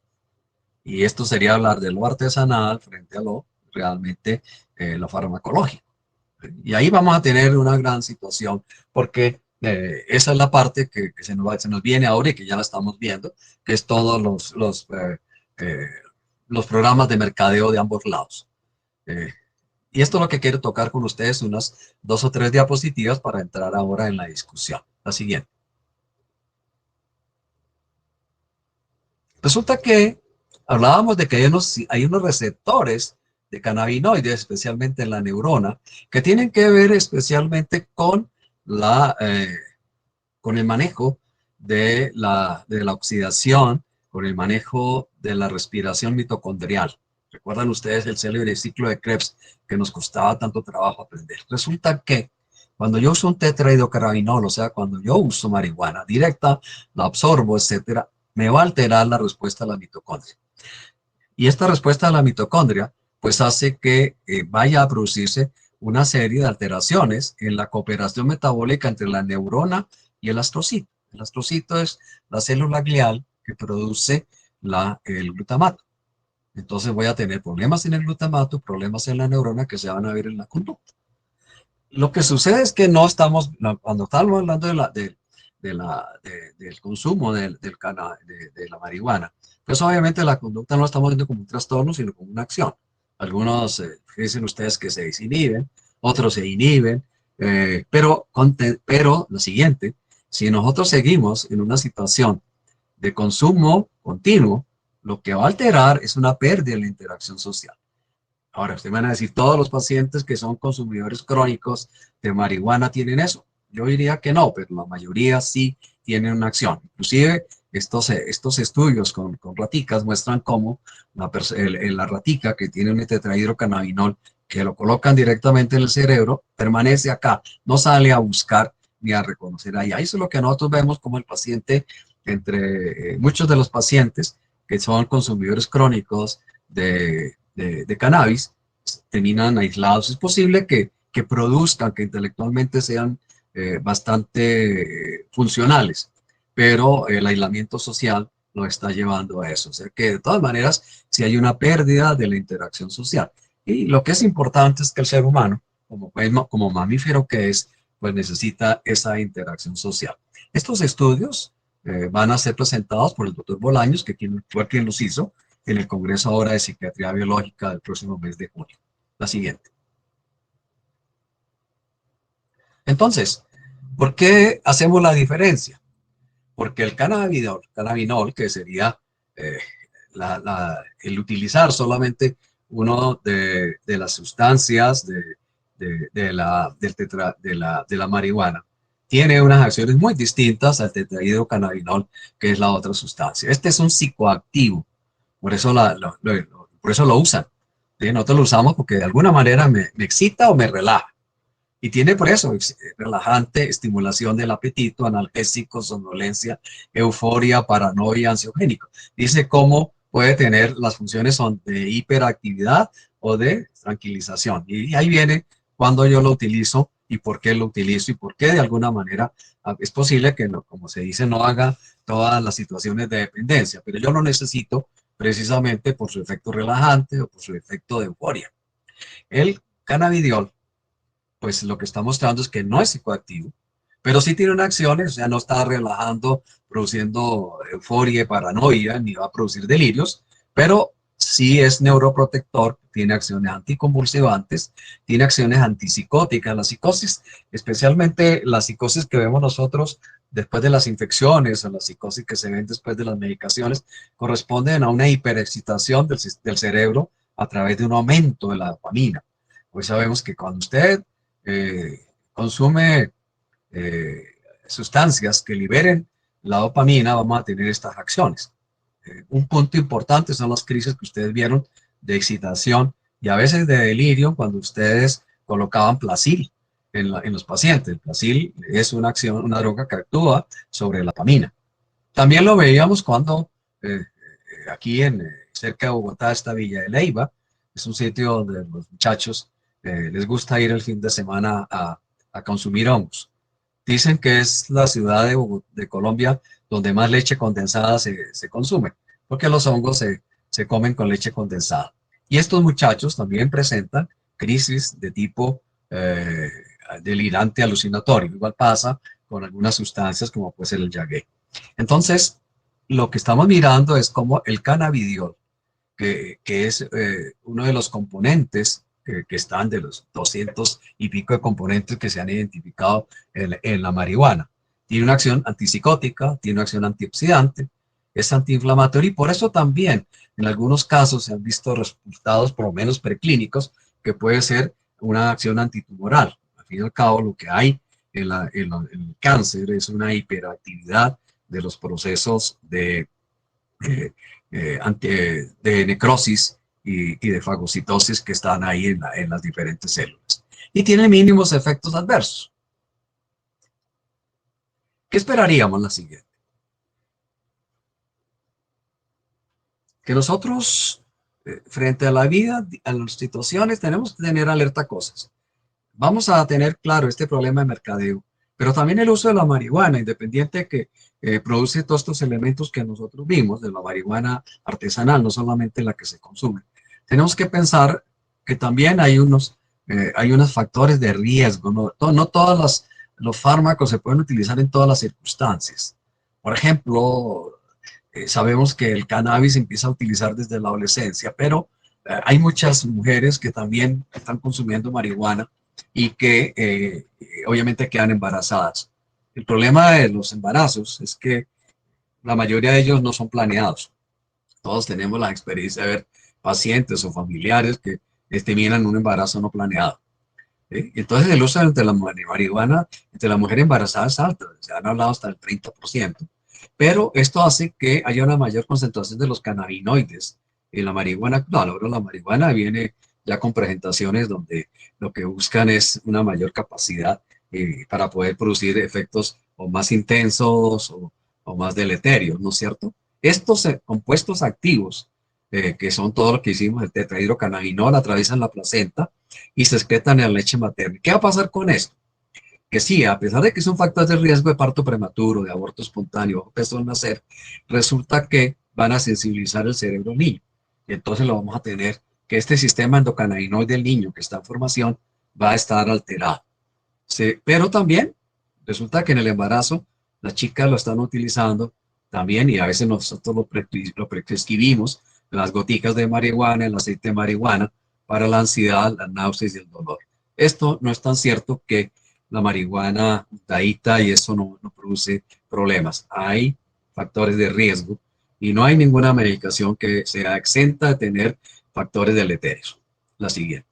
Y esto sería hablar de lo artesanal frente a lo realmente lo farmacológico. Y ahí vamos a tener una gran situación porque esa es la parte que se nos viene ahora y que ya la estamos viendo, que es todos los programas de mercadeo de ambos lados. Y esto es lo que quiero tocar con ustedes, unas 2 o 3 diapositivas para entrar ahora en la discusión. La siguiente. Resulta que hablábamos de que hay unos receptores de cannabinoides, especialmente en la neurona, que tienen que ver especialmente con con el manejo de la oxidación, con el manejo de la respiración mitocondrial. ¿Recuerdan ustedes el célebre ciclo de Krebs que nos costaba tanto trabajo aprender? Resulta que cuando yo uso un tetrahidrocannabinol, o sea, cuando yo uso marihuana directa, la absorbo, etcétera, me va a alterar la respuesta a la mitocondria. Y esta respuesta a la mitocondria, pues hace que vaya a producirse una serie de alteraciones en la cooperación metabólica entre la neurona y el astrocito. El astrocito es la célula glial que produce el glutamato. Entonces voy a tener problemas en el glutamato, problemas en la neurona que se van a ver en la conducta. Lo que sucede es que no estamos, cuando estamos hablando del consumo de la marihuana, pues obviamente la conducta no la estamos viendo como un trastorno, sino como una acción. Algunos dicen ustedes que se desinhiben, otros se inhiben, pero lo siguiente, si nosotros seguimos en una situación de consumo continuo, lo que va a alterar es una pérdida en la interacción social. Ahora, ustedes van a decir, ¿todos los pacientes que son consumidores crónicos de marihuana tienen eso? Yo diría que no, pero la mayoría sí tienen una acción. Inclusive, estos estudios con raticas muestran cómo la ratica que tiene un tetrahidrocannabinol, que lo colocan directamente en el cerebro, permanece acá, no sale a buscar ni a reconocer allá. Eso es lo que nosotros vemos como el paciente, entre muchos de los pacientes que son consumidores crónicos de cannabis, terminan aislados. Es posible que produzcan, que intelectualmente sean bastante funcionales, pero el aislamiento social lo está llevando a eso. O sea que de todas maneras, si hay una pérdida de la interacción social. Y lo que es importante es que el ser humano, como mamífero que es, pues necesita esa interacción social. Estos estudios van a ser presentados por el doctor Bolaños, que fue quien los hizo, en el Congreso ahora de Psiquiatría Biológica del próximo mes de junio. La siguiente. Entonces, ¿por qué hacemos la diferencia? Porque el cannabinol, que sería el utilizar solamente uno de las sustancias de la marihuana, tiene unas acciones muy distintas al tetrahidrocannabinol, que es la otra sustancia. Este es un psicoactivo, por eso lo usan. ¿Sí? Nosotros lo usamos porque de alguna manera me excita o me relaja. Y tiene por eso relajante, estimulación del apetito, analgésico, somnolencia, euforia, paranoia, ansiogénico. Dice cómo puede tener las funciones son de hiperactividad o de tranquilización. Y ahí viene cuando yo lo utilizo y por qué lo utilizo y por qué de alguna manera es posible que, no, como se dice, no haga todas las situaciones de dependencia, pero yo lo necesito precisamente por su efecto relajante o por su efecto de euforia. El cannabidiol, pues lo que está mostrando es que no es psicoactivo, pero sí tiene una acción, o sea, no está relajando, produciendo euforia y paranoia, ni va a producir delirios, pero sí es neuroprotector, tiene acciones anticonvulsivantes, tiene acciones antipsicóticas. La psicosis, especialmente la psicosis que vemos nosotros después de las infecciones o la psicosis que se ven después de las medicaciones, corresponden a una hiperexcitación del cerebro a través de un aumento de la dopamina. Pues sabemos que cuando usted consume sustancias que liberen la dopamina, vamos a tener estas acciones. Un punto importante son las crisis que ustedes vieron de excitación y a veces de delirio cuando ustedes colocaban Placil en los pacientes. El Placil es una droga que actúa sobre la dopamina. También lo veíamos cuando aquí cerca de Bogotá está Villa de Leyva, es un sitio donde los muchachos les gusta ir el fin de semana a consumir hongos. Dicen que es la ciudad de Colombia donde más leche condensada se consume, porque los hongos se comen con leche condensada. Y estos muchachos también presentan crisis de tipo eh, delirante alucinatorio. Igual pasa con algunas sustancias como puede ser el Yagué. Entonces, lo que estamos mirando es cómo el cannabidiol, que es uno de los componentes que están de los 200 y pico de componentes que se han identificado en la marihuana. Tiene una acción antipsicótica, tiene una acción antioxidante, es antiinflamatorio y por eso también en algunos casos se han visto resultados por lo menos preclínicos que puede ser una acción antitumoral. Al fin y al cabo lo que hay en el cáncer es una hiperactividad de los procesos eh, de necrosis y de fagocitosis que están ahí en las diferentes células. Y tiene mínimos efectos adversos. ¿Qué esperaríamos la siguiente? Que nosotros, frente a la vida, a las situaciones, tenemos que tener alerta a cosas. Vamos a tener, claro, este problema de mercadeo, pero también el uso de la marihuana, independiente que produce todos estos elementos que nosotros vimos, de la marihuana artesanal, no solamente la que se consume. Tenemos que pensar que también hay unos factores de riesgo, no todos los fármacos se pueden utilizar en todas las circunstancias. Por ejemplo, sabemos que el cannabis empieza a utilizar desde la adolescencia, pero hay muchas mujeres que también están consumiendo marihuana y que obviamente quedan embarazadas. El problema de los embarazos es que la mayoría de ellos no son planeados. Todos tenemos la experiencia de ver pacientes o familiares que terminan un embarazo no planeado. Entonces el uso de la marihuana entre la mujer embarazada es alto, se han hablado hasta el 30%, pero esto hace que haya una mayor concentración de los cannabinoides en la marihuana. Claro, la marihuana viene ya con presentaciones donde lo que buscan es una mayor capacidad para poder producir efectos o más intensos o más deleterios, ¿no es cierto? Estos compuestos activos, que son todo lo que hicimos, el tetrahidrocannabinol, atraviesan la placenta y se excretan en la leche materna. ¿Qué va a pasar con esto? Que sí, a pesar de que es un factor de riesgo de parto prematuro, de aborto espontáneo, bajo peso al nacer, resulta que van a sensibilizar el cerebro del niño. Y entonces lo vamos a tener que este sistema endocannabinoide del niño que está en formación va a estar alterado. Sí, pero también resulta que en el embarazo las chicas lo están utilizando también y a veces nosotros lo prescribimos, las goticas de marihuana, el aceite de marihuana, para la ansiedad, las náuseas y el dolor. Esto no es tan cierto que la marihuana daíta y eso no produce problemas. Hay factores de riesgo y no hay ninguna medicación que sea exenta de tener factores deleterios. La siguiente.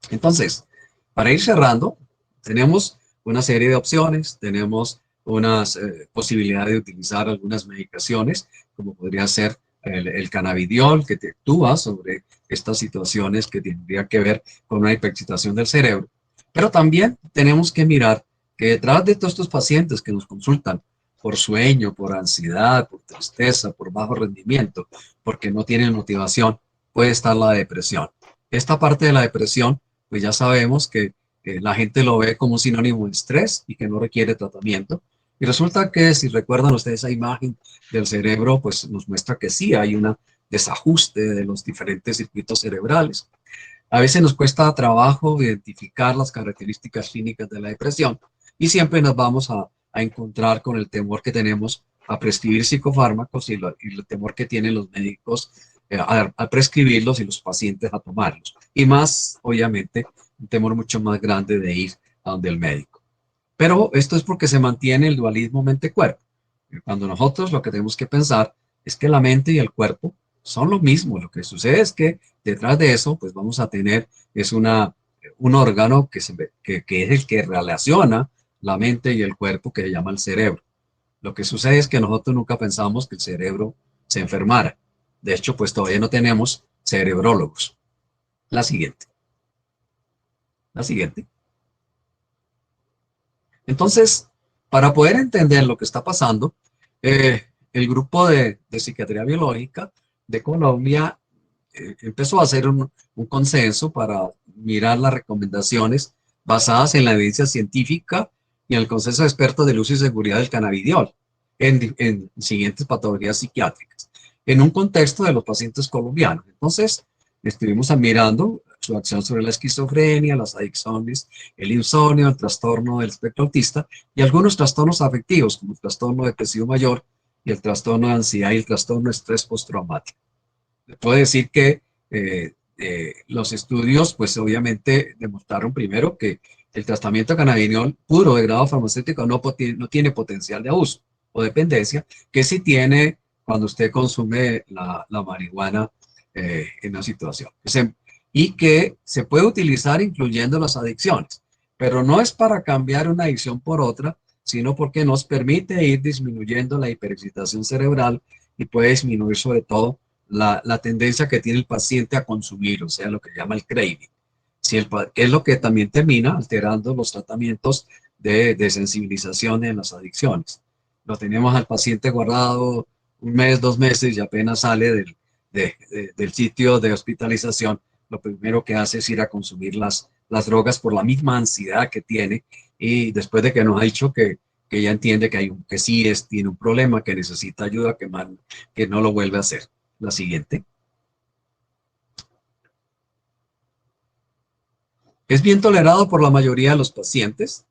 Entonces, para ir cerrando, tenemos una serie de opciones, tenemos unas posibilidades de utilizar algunas medicaciones, como podría ser el cannabidiol, que te actúa sobre estas situaciones que tendría que ver con una hiperexcitación del cerebro. Pero también tenemos que mirar que detrás de todos estos pacientes que nos consultan por sueño, por ansiedad, por tristeza, por bajo rendimiento, porque no tienen motivación, puede estar la depresión. Esta parte de la depresión, pues ya sabemos que la gente lo ve como un sinónimo de estrés y que no requiere tratamiento. Y resulta que, si recuerdan ustedes esa imagen del cerebro, pues nos muestra que sí hay un desajuste de los diferentes circuitos cerebrales. A veces nos cuesta trabajo identificar las características clínicas de la depresión y siempre nos vamos a encontrar con el temor que tenemos a prescribir psicofármacos y el temor que tienen los médicos a prescribirlos y los pacientes a tomarlos. Y más, obviamente, un temor mucho más grande de ir a donde el médico. Pero esto es porque se mantiene el dualismo mente-cuerpo. Cuando nosotros lo que tenemos que pensar es que la mente y el cuerpo son lo mismo. Lo que sucede es que detrás de eso, pues vamos a tener, es un órgano que es el que relaciona la mente y el cuerpo, que se llama el cerebro. Lo que sucede es que nosotros nunca pensamos que el cerebro se enfermara. De hecho, pues todavía no tenemos cerebrólogos. La siguiente. La siguiente. Entonces, para poder entender lo que está pasando, el grupo de psiquiatría biológica de Colombia empezó a hacer un consenso para mirar las recomendaciones basadas en la evidencia científica y en el consenso de expertos del uso y seguridad del cannabidiol en siguientes patologías psiquiátricas, en un contexto de los pacientes colombianos. Entonces, estuvimos mirando su acción sobre la esquizofrenia, las adicciones, el insomnio, el trastorno del espectro autista y algunos trastornos afectivos, como el trastorno depresivo mayor y el trastorno de ansiedad y el trastorno de estrés postraumático. Puedo decir que los estudios, pues obviamente demostraron primero que el tratamiento cannabidiol puro de grado farmacéutico no tiene potencial de abuso o dependencia, que sí tiene cuando usted consume la marihuana en una situación. Y que se puede utilizar incluyendo las adicciones, pero no es para cambiar una adicción por otra, sino porque nos permite ir disminuyendo la hiperexcitación cerebral y puede disminuir sobre todo la tendencia que tiene el paciente a consumir, o sea, lo que llama el craving, que es lo que también termina alterando los tratamientos de sensibilización en las adicciones. Lo tenemos al paciente guardado un mes, 2 meses y apenas sale del sitio de hospitalización, lo primero que hace es ir a consumir las drogas por la misma ansiedad que tiene y después de que nos ha dicho que ya entiende que sí tiene un problema, que necesita ayuda, que no lo vuelve a hacer. La siguiente. Es bien tolerado por la mayoría de los pacientes.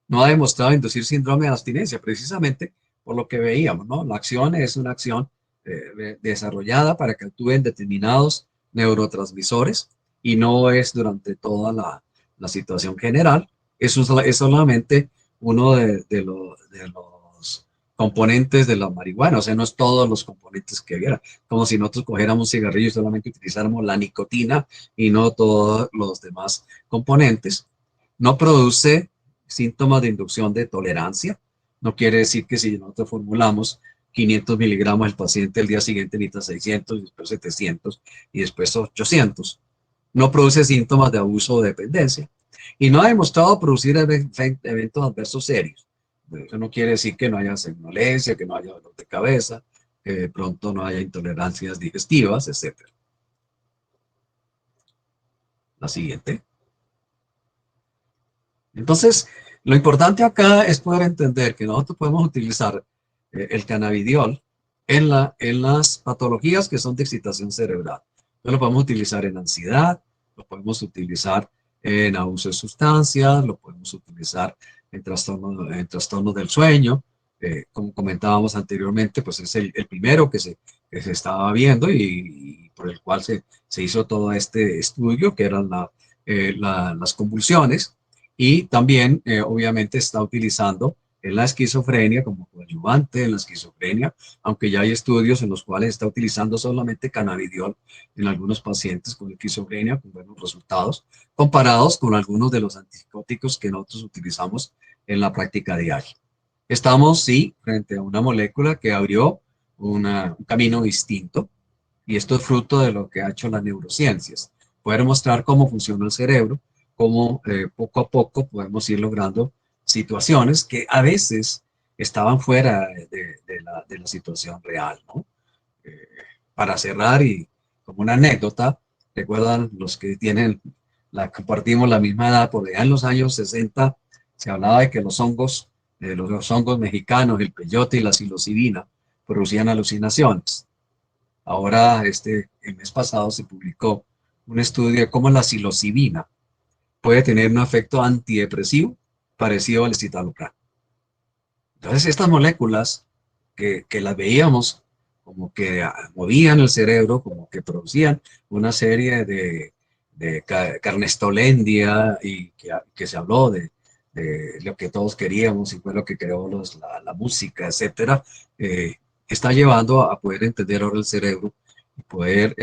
No ha demostrado inducir síndrome de abstinencia, precisamente por lo que veíamos, ¿no? La acción es una acción desarrollada para que actúen determinados neurotransmisores y no es durante toda la situación general. Eso es solamente uno de los componentes de la marihuana, o sea, no es todos los componentes que hubiera, como si nosotros cogiéramos un cigarrillo y solamente utilizáramos la nicotina y no todos los demás componentes. No produce síntomas de inducción de tolerancia, no quiere decir que si nosotros formulamos 500 miligramos, el paciente el día siguiente necesita 600, después 700 y después 800. No produce síntomas de abuso o dependencia y no ha demostrado producir eventos adversos serios. Eso no quiere decir que no haya somnolencia, que no haya dolor de cabeza, que de pronto no haya intolerancias digestivas, etc. La siguiente. Entonces, lo importante acá es poder entender que nosotros podemos utilizar el cannabidiol en las patologías que son de excitación cerebral. Entonces, lo podemos utilizar en ansiedad, lo podemos utilizar en abuso de sustancias, lo podemos utilizar en trastornos del sueño. Como comentábamos anteriormente, pues es el primero que se estaba viendo y por el cual se hizo todo este estudio, que eran las convulsiones. Y también, obviamente, está utilizando en la esquizofrenia como coadyuvante en la esquizofrenia, aunque ya hay estudios en los cuales está utilizando solamente cannabidiol en algunos pacientes con esquizofrenia con buenos resultados, comparados con algunos de los antipsicóticos que nosotros utilizamos en la práctica diaria. Estamos, sí, frente a una molécula que abrió un camino distinto, y esto es fruto de lo que ha hecho las neurociencias, poder mostrar cómo funciona el cerebro, cómo poco a poco podemos ir logrando situaciones que a veces estaban fuera de la situación real, ¿no? Para cerrar y como una anécdota, recuerdan los que compartimos la misma edad, por allá en los años 60 se hablaba de que los hongos mexicanos, el peyote y la psilocibina, producían alucinaciones. Ahora, el mes pasado se publicó un estudio de cómo la psilocibina puede tener un efecto antidepresivo parecido al escitalopram. Entonces, estas moléculas que las veíamos como que movían el cerebro, como que producían una serie de carnestolendia y que se habló de lo que todos queríamos y fue lo que creó la música, etcétera, está llevando a poder entender ahora el cerebro y poder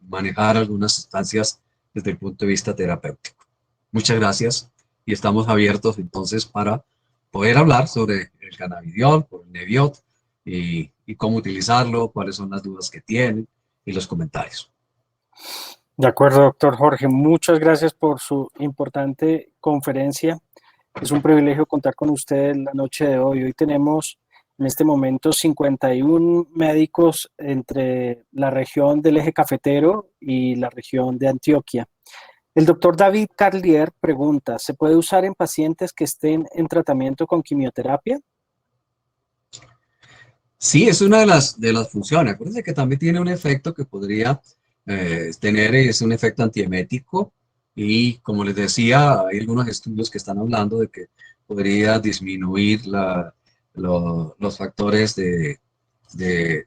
manejar algunas sustancias desde el punto de vista terapéutico. Muchas gracias y estamos abiertos entonces para poder hablar sobre el cannabidiol, por el Neviot y cómo utilizarlo, cuáles son las dudas que tienen y los comentarios.
De acuerdo, doctor Jorge. Muchas gracias por su importante conferencia. Es un privilegio contar con usted la noche de hoy. Hoy tenemos en este momento 51 médicos entre la región del eje cafetero y la región de Antioquia. El doctor David Carlier pregunta, ¿se puede usar en pacientes que estén en tratamiento con quimioterapia?
Sí, es una de las funciones. Acuérdense que también tiene un efecto que podría tener, es un efecto antiemético y como les decía, hay algunos estudios que están hablando de que podría disminuir los factores de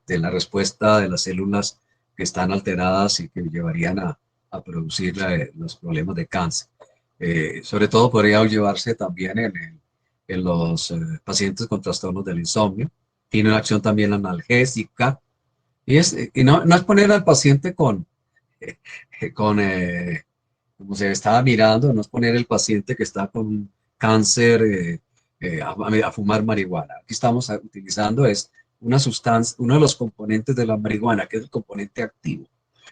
la respuesta de las células que están alteradas y que llevarían a producir los problemas de cáncer. Sobre todo podría llevarse también en los pacientes con trastornos del insomnio. Tiene una acción también analgésica y no es poner al paciente con como se estaba mirando, no es poner el paciente que está con cáncer a fumar marihuana. Aquí estamos utilizando es una sustancia, uno de los componentes de la marihuana, que es el componente activo,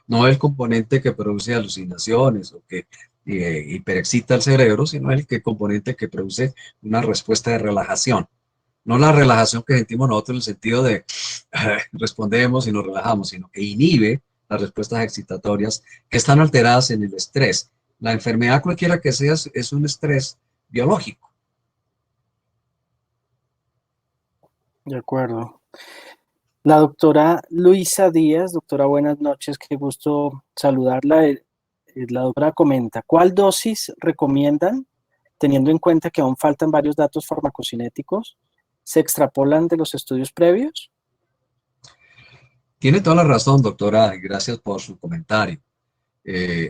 no el componente que produce alucinaciones o que hiperexcita el cerebro, sino componente que produce una respuesta de relajación. No la relajación que sentimos nosotros en el sentido de respondemos y nos relajamos, sino que inhibe las respuestas excitatorias que están alteradas en el estrés. La enfermedad, cualquiera que sea, es un estrés biológico.
De acuerdo. La doctora Luisa Díaz, doctora, buenas noches, qué gusto saludarla. La doctora comenta, ¿cuál dosis recomiendan, teniendo en cuenta que aún faltan varios datos farmacocinéticos? ¿Se extrapolan de los estudios previos?
Tiene toda la razón, doctora, y gracias por su comentario.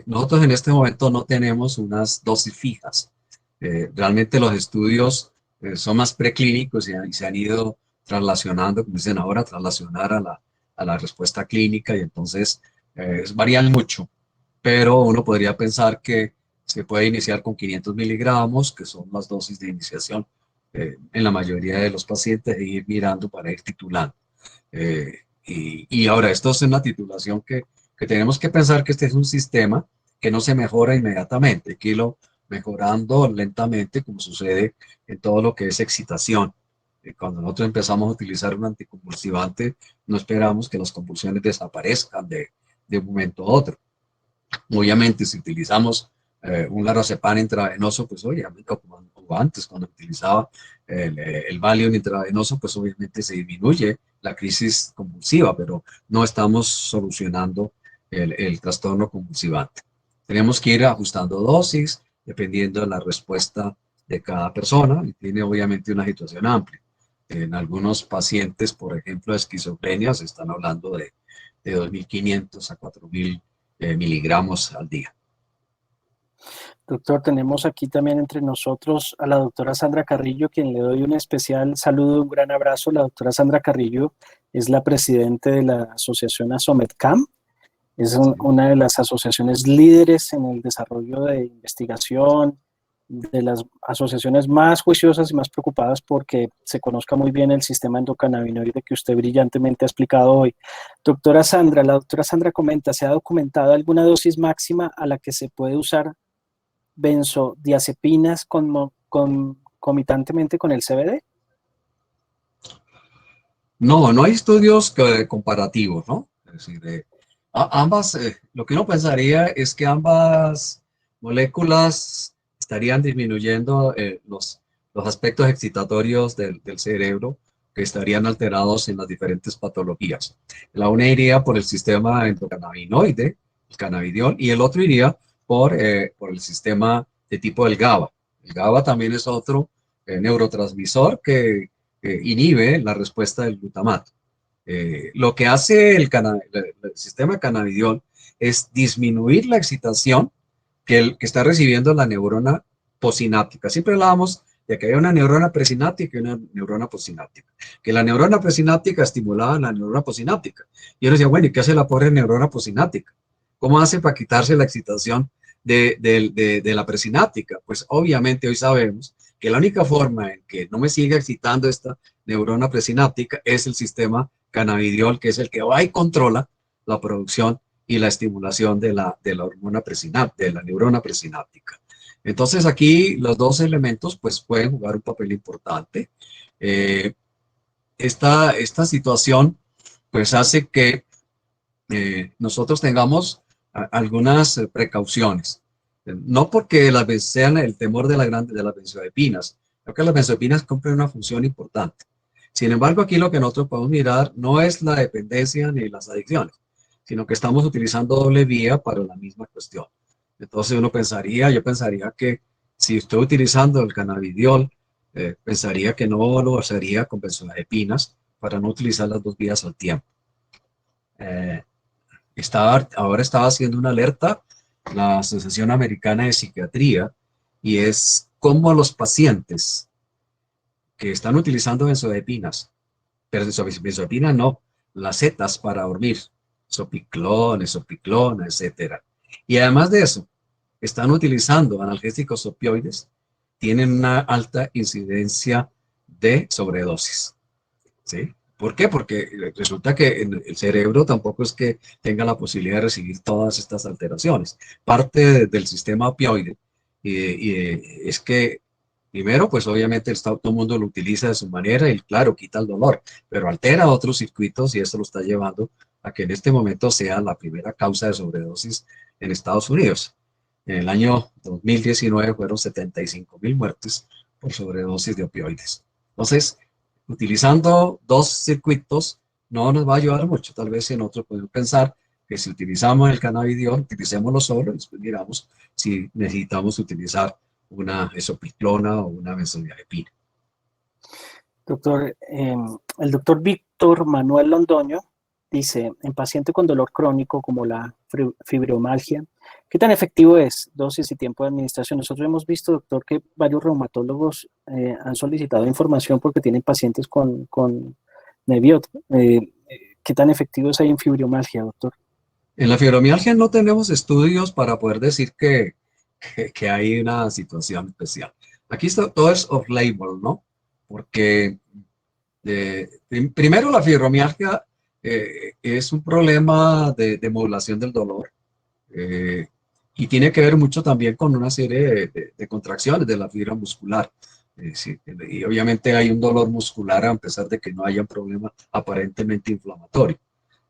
Nosotros en este momento no tenemos unas dosis fijas. Realmente los estudios son más preclínicos y se han ido traslacionando, como dicen ahora, traslacionar a la respuesta clínica y entonces varían mucho. Pero uno podría pensar que se puede iniciar con 500 miligramos, que son las dosis de iniciación en la mayoría de los pacientes, e ir mirando para ir titulando. Y ahora, esto es una titulación que tenemos que pensar que este es un sistema que no se mejora inmediatamente, hay que irlo mejorando lentamente, como sucede en todo lo que es excitación. Cuando nosotros empezamos a utilizar un anticonvulsivante, no esperamos que las convulsiones desaparezcan de un momento a otro. Obviamente, si utilizamos un lorazepam intravenoso, pues obviamente, como antes, cuando utilizaba el Valium intravenoso, pues obviamente se disminuye la crisis convulsiva, pero no estamos solucionando el trastorno convulsivante. Tenemos que ir ajustando dosis dependiendo de la respuesta de cada persona y tiene obviamente una situación amplia. En algunos pacientes, por ejemplo, de esquizofrenia, se están hablando de 2.500 a 4.000 miligramos al día.
Doctor, tenemos aquí también entre nosotros a la doctora Sandra Carrillo, quien le doy un especial saludo, un gran abrazo. La doctora Sandra Carrillo es la presidente de la asociación ASOMEDCAM. Es una de las asociaciones líderes en el desarrollo de investigación, de las asociaciones más juiciosas y más preocupadas porque se conozca muy bien el sistema endocannabinoide que usted brillantemente ha explicado hoy. Doctora Sandra, la doctora Sandra comenta, ¿se ha documentado alguna dosis máxima a la que se puede usar benzodiazepinas concomitantemente con el CBD?
No hay estudios comparativos, ¿no? Es decir, ambas, lo que uno pensaría es que ambas moléculas estarían disminuyendo los aspectos excitatorios del cerebro que estarían alterados en las diferentes patologías. La una iría por el sistema endocannabinoide, el cannabidiol, y el otro iría por el sistema de tipo del GABA. El GABA también es otro neurotransmisor que inhibe la respuesta del glutamato. Lo que hace el sistema cannabidiol es disminuir la excitación que está recibiendo la neurona postsináptica. Siempre hablábamos de que hay una neurona presináptica y una neurona postsináptica. Que la neurona presináptica estimulaba a la neurona postsináptica. Y uno decía, bueno, ¿y qué hace la pobre neurona postsináptica? ¿Cómo hace para quitarse la excitación de la presináptica? Pues obviamente hoy sabemos que la única forma en que no me siga excitando esta neurona presináptica es el sistema cannabidiol, que es el que va y controla la producción y la estimulación de la hormona presináptica, de la neurona presináptica. Entonces aquí los dos elementos pues pueden jugar un papel importante. esta situación pues hace que nosotros tengamos algunas precauciones. No porque sean el temor de las benzodiazepinas, creo que las benzodiazepinas cumplen una función importante. Sin embargo, aquí lo que nosotros podemos mirar no es la dependencia ni las adicciones, sino que estamos utilizando doble vía para la misma cuestión. Entonces yo pensaría que si estoy utilizando el cannabidiol, pensaría que no lo haría con benzodiazepinas para no utilizar las dos vías al tiempo. Ahora estaba haciendo una alerta la Asociación Americana de Psiquiatría, y es cómo los pacientes que están utilizando benzodiazepinas, pero benzodiazepinas no, las setas para dormir, sopiclona, etcétera. Y además de eso, están utilizando analgésicos opioides, tienen una alta incidencia de sobredosis, ¿sí? ¿Por qué? Porque resulta que el cerebro tampoco es que tenga la posibilidad de recibir todas estas alteraciones. Parte del sistema opioide es que, primero, pues obviamente todo el mundo lo utiliza de su manera y claro, quita el dolor, pero altera otros circuitos y eso lo está llevando a que en este momento sea la primera causa de sobredosis en Estados Unidos. En el año 2019 fueron 75,000 muertes por sobredosis de opioides. Entonces, utilizando dos circuitos no nos va a ayudar mucho. Tal vez en otros podemos pensar que si utilizamos el cannabidiol, utilicémoslo solo y después miramos si necesitamos utilizar una esopiclona o una benzodiazepina.
Doctor, el doctor Víctor Manuel Londoño dice, en paciente con dolor crónico como la fibromialgia, ¿qué tan efectivo es dosis y tiempo de administración? Nosotros hemos visto, doctor, que varios reumatólogos han solicitado información porque tienen pacientes con Neviot. ¿Qué tan efectivo es ahí en fibromialgia, doctor?
En la fibromialgia no tenemos estudios para poder decir que hay una situación especial. Aquí todo es off-label, ¿no? Porque primero la fibromialgia es un problema de modulación del dolor y tiene que ver mucho también con una serie de contracciones de la fibra muscular. Sí, y obviamente hay un dolor muscular a pesar de que no haya un problema aparentemente inflamatorio.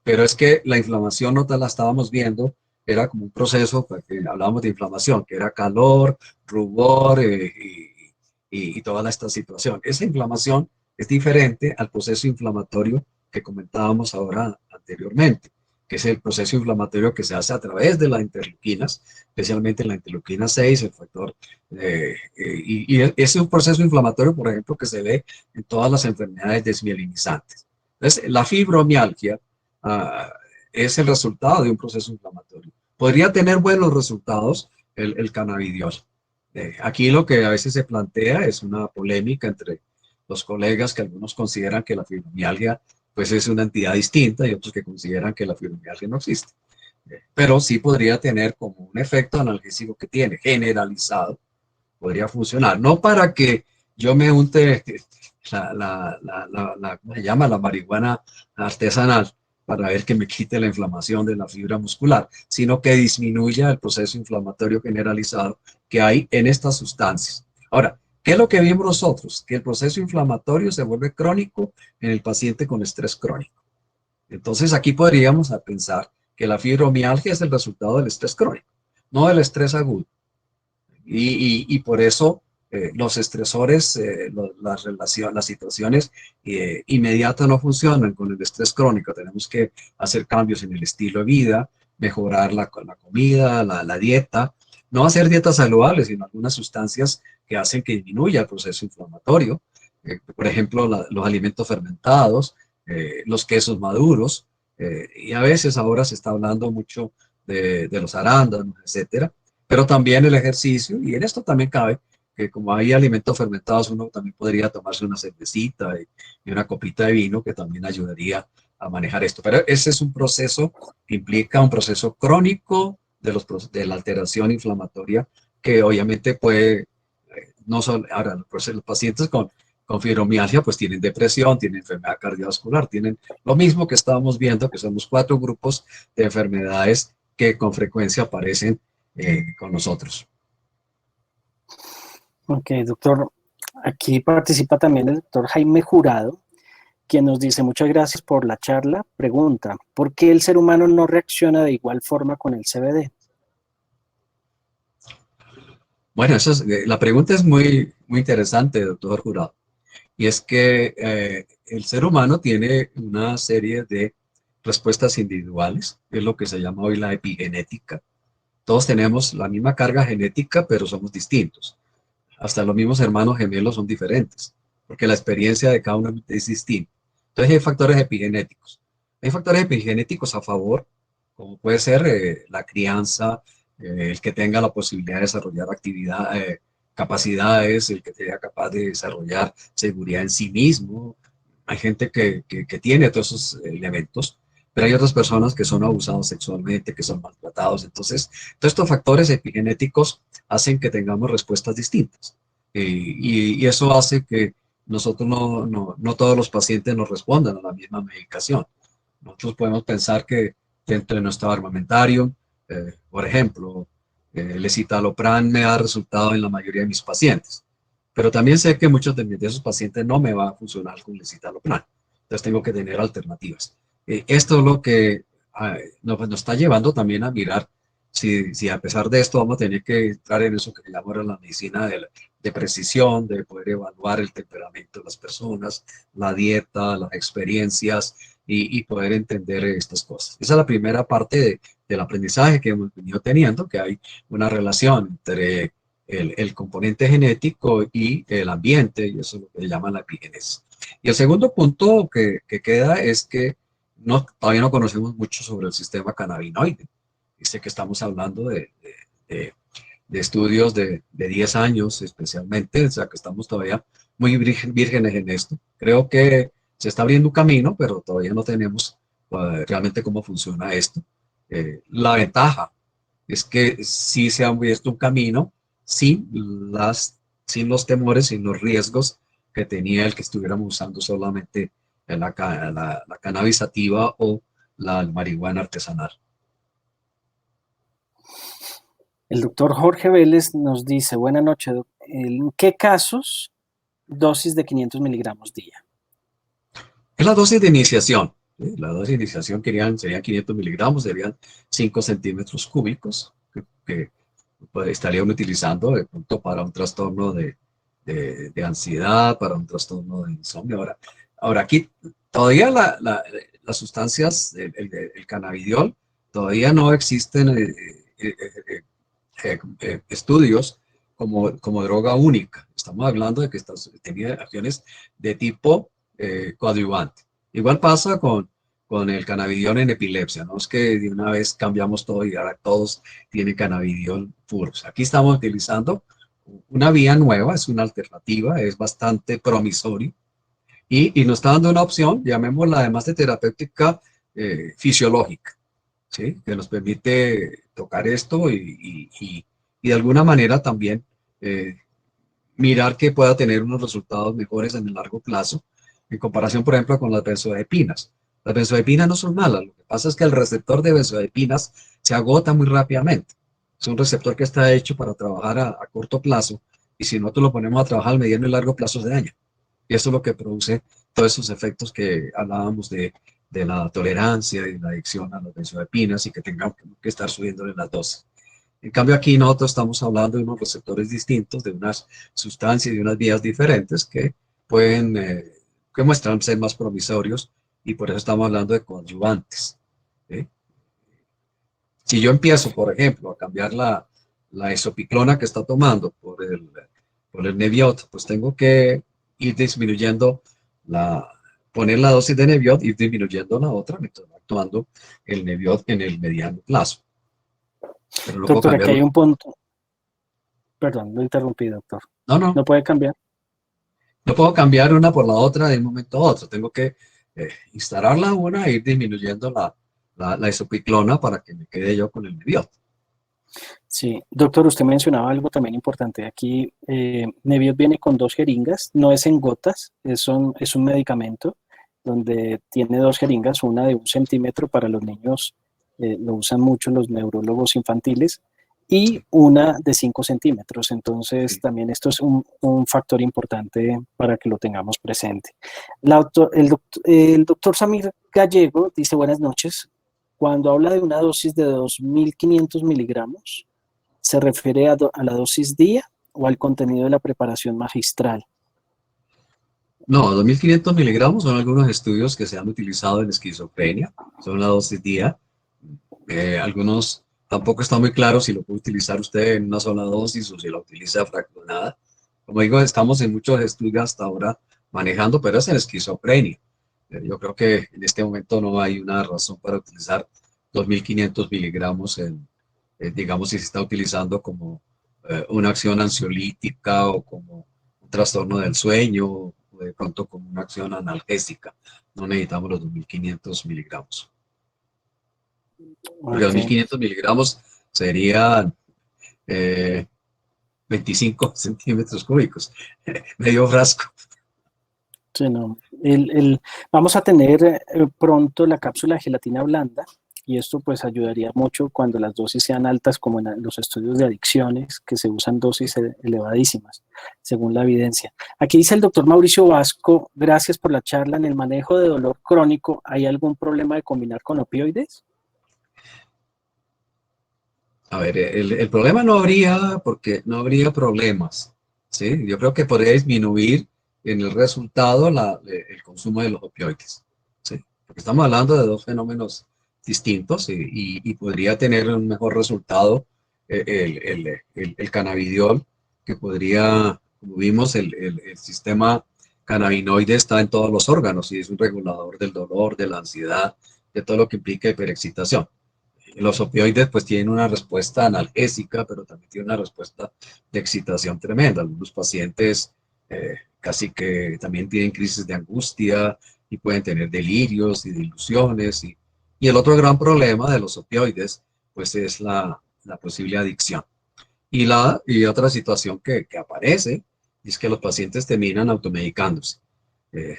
Pero es que la inflamación no la estábamos viendo, era como un proceso, porque hablábamos de inflamación, que era calor, rubor y toda esta situación. Esa inflamación es diferente al proceso inflamatorio que comentábamos ahora anteriormente, que es el proceso inflamatorio que se hace a través de las interleuquinas, especialmente la interleuquina 6, el factor, y ese es un proceso inflamatorio, por ejemplo, que se ve en todas las enfermedades desmielinizantes. Entonces, la fibromialgia es el resultado de un proceso inflamatorio. Podría tener buenos resultados el cannabidiol. Aquí lo que a veces se plantea es una polémica entre los colegas, que algunos consideran que la fibromialgia pues es una entidad distinta y otros que consideran que la fibromialgia no existe. Pero sí podría tener como un efecto analgésico que tiene, generalizado, podría funcionar. No para que yo me unte ¿cómo se llama? La marihuana artesanal para ver que me quite la inflamación de la fibra muscular, sino que disminuya el proceso inflamatorio generalizado que hay en estas sustancias. Ahora, ¿qué es lo que vimos nosotros? Que el proceso inflamatorio se vuelve crónico en el paciente con estrés crónico. Entonces aquí podríamos pensar que la fibromialgia es el resultado del estrés crónico, no del estrés agudo. Y por eso los estresores, las situaciones inmediatas no funcionan con el estrés crónico. Tenemos que hacer cambios en el estilo de vida, mejorar la comida, la dieta, no hacer dietas saludables, sino algunas sustancias que hacen que disminuya el proceso inflamatorio. Por ejemplo, los alimentos fermentados, los quesos maduros, y a veces ahora se está hablando mucho de los arándanos, etcétera. Pero también el ejercicio, y en esto también cabe que como hay alimentos fermentados, uno también podría tomarse una cervecita y una copita de vino, que también ayudaría a manejar esto. Pero ese es un proceso que implica un proceso crónico de la alteración inflamatoria, que obviamente puede, no solo, ahora los pacientes con fibromialgia pues tienen depresión, tienen enfermedad cardiovascular, tienen lo mismo que estábamos viendo, que son los 4 grupos de enfermedades que con frecuencia aparecen con nosotros.
Ok, doctor. Aquí participa también el doctor Jaime Jurado quien nos dice muchas gracias por la charla, pregunta, ¿por qué el ser humano no reacciona de igual forma con el CBD?
Bueno, la pregunta es muy interesante, doctor Jurado. Y es que el ser humano tiene una serie de respuestas individuales, es lo que se llama hoy la epigenética. Todos tenemos la misma carga genética, pero somos distintos. Hasta los mismos hermanos gemelos son diferentes, porque la experiencia de cada uno es distinta. Entonces hay factores epigenéticos. Hay factores epigenéticos a favor, como puede ser la crianza, el que tenga la posibilidad de desarrollar capacidades, el que sea capaz de desarrollar seguridad en sí mismo. Hay gente que tiene todos esos elementos, pero hay otras personas que son abusados sexualmente, que son maltratados. Entonces, todos estos factores epigenéticos hacen que tengamos respuestas distintas. Y eso hace que nosotros no todos los pacientes nos respondan a la misma medicación. Nosotros podemos pensar que dentro de nuestro armamentario, por ejemplo, el escitalopram me da resultado en la mayoría de mis pacientes, pero también sé que muchos de esos pacientes no me va a funcionar con el escitalopram. Entonces tengo que tener alternativas. Esto es lo que nos está llevando también a mirar si a pesar de esto vamos a tener que entrar en eso que llamamos la medicina de precisión, de poder evaluar el temperamento de las personas, la dieta, las experiencias y poder entender estas cosas. Esa es la primera parte del aprendizaje que hemos venido teniendo, que hay una relación entre el componente genético y el ambiente, y eso es lo que se llama la epigenesis. Y el segundo punto que queda es que todavía no conocemos mucho sobre el sistema cannabinoide. Dice que estamos hablando de estudios de 10 años especialmente, o sea que estamos todavía muy vírgenes en esto. Creo que se está abriendo un camino, pero todavía no tenemos realmente cómo funciona esto. La ventaja es que sí se ha abierto un camino sin los temores, sin los riesgos que tenía el que estuviéramos usando solamente la cannabis sativa o la marihuana artesanal.
El doctor Jorge Vélez nos dice, buenas noches, ¿en qué casos dosis de 500 miligramos día?
Es la dosis de iniciación. ¿Sí? La dosis de iniciación serían 500 miligramos, serían 5 centímetros cúbicos que estarían utilizando de pronto para un trastorno de ansiedad, para un trastorno de insomnio. Ahora aquí todavía las sustancias, el cannabidiol, todavía no existen estudios como droga única. Estamos hablando de que tenía acciones de tipo coadyuvante. Igual pasa con el cannabidiol en epilepsia, no es que de una vez cambiamos todo y ahora todos tienen cannabidiol puros. Aquí estamos utilizando una vía nueva, es una alternativa, es bastante promisorio y nos está dando una opción, llamémosla además de terapéutica fisiológica, ¿sí? Que nos permite tocar esto y de alguna manera también mirar que pueda tener unos resultados mejores en el largo plazo, en comparación, por ejemplo, con las benzodiazepinas. Las benzodiazepinas no son malas, lo que pasa es que el receptor de benzodiazepinas se agota muy rápidamente. Es un receptor que está hecho para trabajar a corto plazo y si nosotros lo ponemos a trabajar al mediano y largo plazo se daña. Y eso es lo que produce todos esos efectos que hablábamos de la tolerancia y la adicción a las benzodiazepinas y que tengamos que estar subiéndole las dosis. En cambio aquí nosotros estamos hablando de unos receptores distintos, de unas sustancias y unas vías diferentes que pueden, que muestran ser más promisorios y por eso estamos hablando de coadyuvantes. ¿Sí? Si yo empiezo, por ejemplo, a cambiar la isopiclona que está tomando por el Neviot, pues tengo que ir disminuyendo poner la dosis de Neviot y ir disminuyendo la otra mientras va actuando el Neviot en el mediano plazo. Pero no puedo
Doctor, aquí
cambiarlo.
hay un punto. Perdón, lo interrumpí, doctor.
No
¿No puede cambiar?
No puedo cambiar una por la otra de un momento a otro. Tengo que instalarla una e ir disminuyendo la isopiclona para que me quede yo con el Neviot.
Sí, doctor, usted mencionaba algo también importante. Aquí Neviot viene con 2 jeringas, no es en gotas, es un medicamento donde tiene 2 jeringas, una de 1 centímetro para los niños, lo usan mucho los neurólogos infantiles, y una de 5 centímetros. Entonces,
Sí.
también esto es un factor importante para que lo tengamos presente. El doctor Samir Gallego dice, buenas noches. Cuando habla de una dosis de 2.500 miligramos, ¿se refiere a la dosis día o al contenido de la preparación magistral?
No, 2.500 miligramos son algunos estudios que se han utilizado en esquizofrenia, son la dosis día. Algunos tampoco está muy claro si lo puede utilizar usted en una sola dosis o si la utiliza fraccionada. Como digo, estamos en muchos estudios hasta ahora manejando, pero es en esquizofrenia. Yo creo que en este momento no hay una razón para utilizar 2.500 miligramos digamos, si se está utilizando como una acción ansiolítica o como un trastorno del sueño o de pronto como una acción analgésica. No necesitamos los 2.500 miligramos. Porque
Ok.
2.500 miligramos serían eh, 25 centímetros cúbicos, medio frasco.
Sí, no. Vamos a tener pronto la cápsula de gelatina blanda y esto pues ayudaría mucho cuando las dosis sean altas como en los estudios de adicciones que se usan dosis elevadísimas según la evidencia. Aquí dice el doctor Mauricio Vasco, gracias por la charla. En el manejo de dolor crónico, ¿hay algún problema de combinar con opioides?
A ver, el problema no habría porque no habría problemas, ¿sí? Yo creo que podría disminuir en el resultado el consumo de los opioides, ¿sí? Porque estamos hablando de dos fenómenos distintos y podría tener un mejor resultado el cannabidiol, que podría, como vimos, el sistema cannabinoide está en todos los órganos y es un regulador del dolor, de la ansiedad, de todo lo que implica hiperexcitación. Los opioides pues tienen una respuesta analgésica, pero también tienen una respuesta de excitación tremenda. Algunos pacientes casi que también tienen crisis de angustia y pueden tener delirios y delusiones. Y el otro gran problema de los opioides pues es la posible adicción. Y otra situación que aparece es que los pacientes terminan automedicándose. Eh,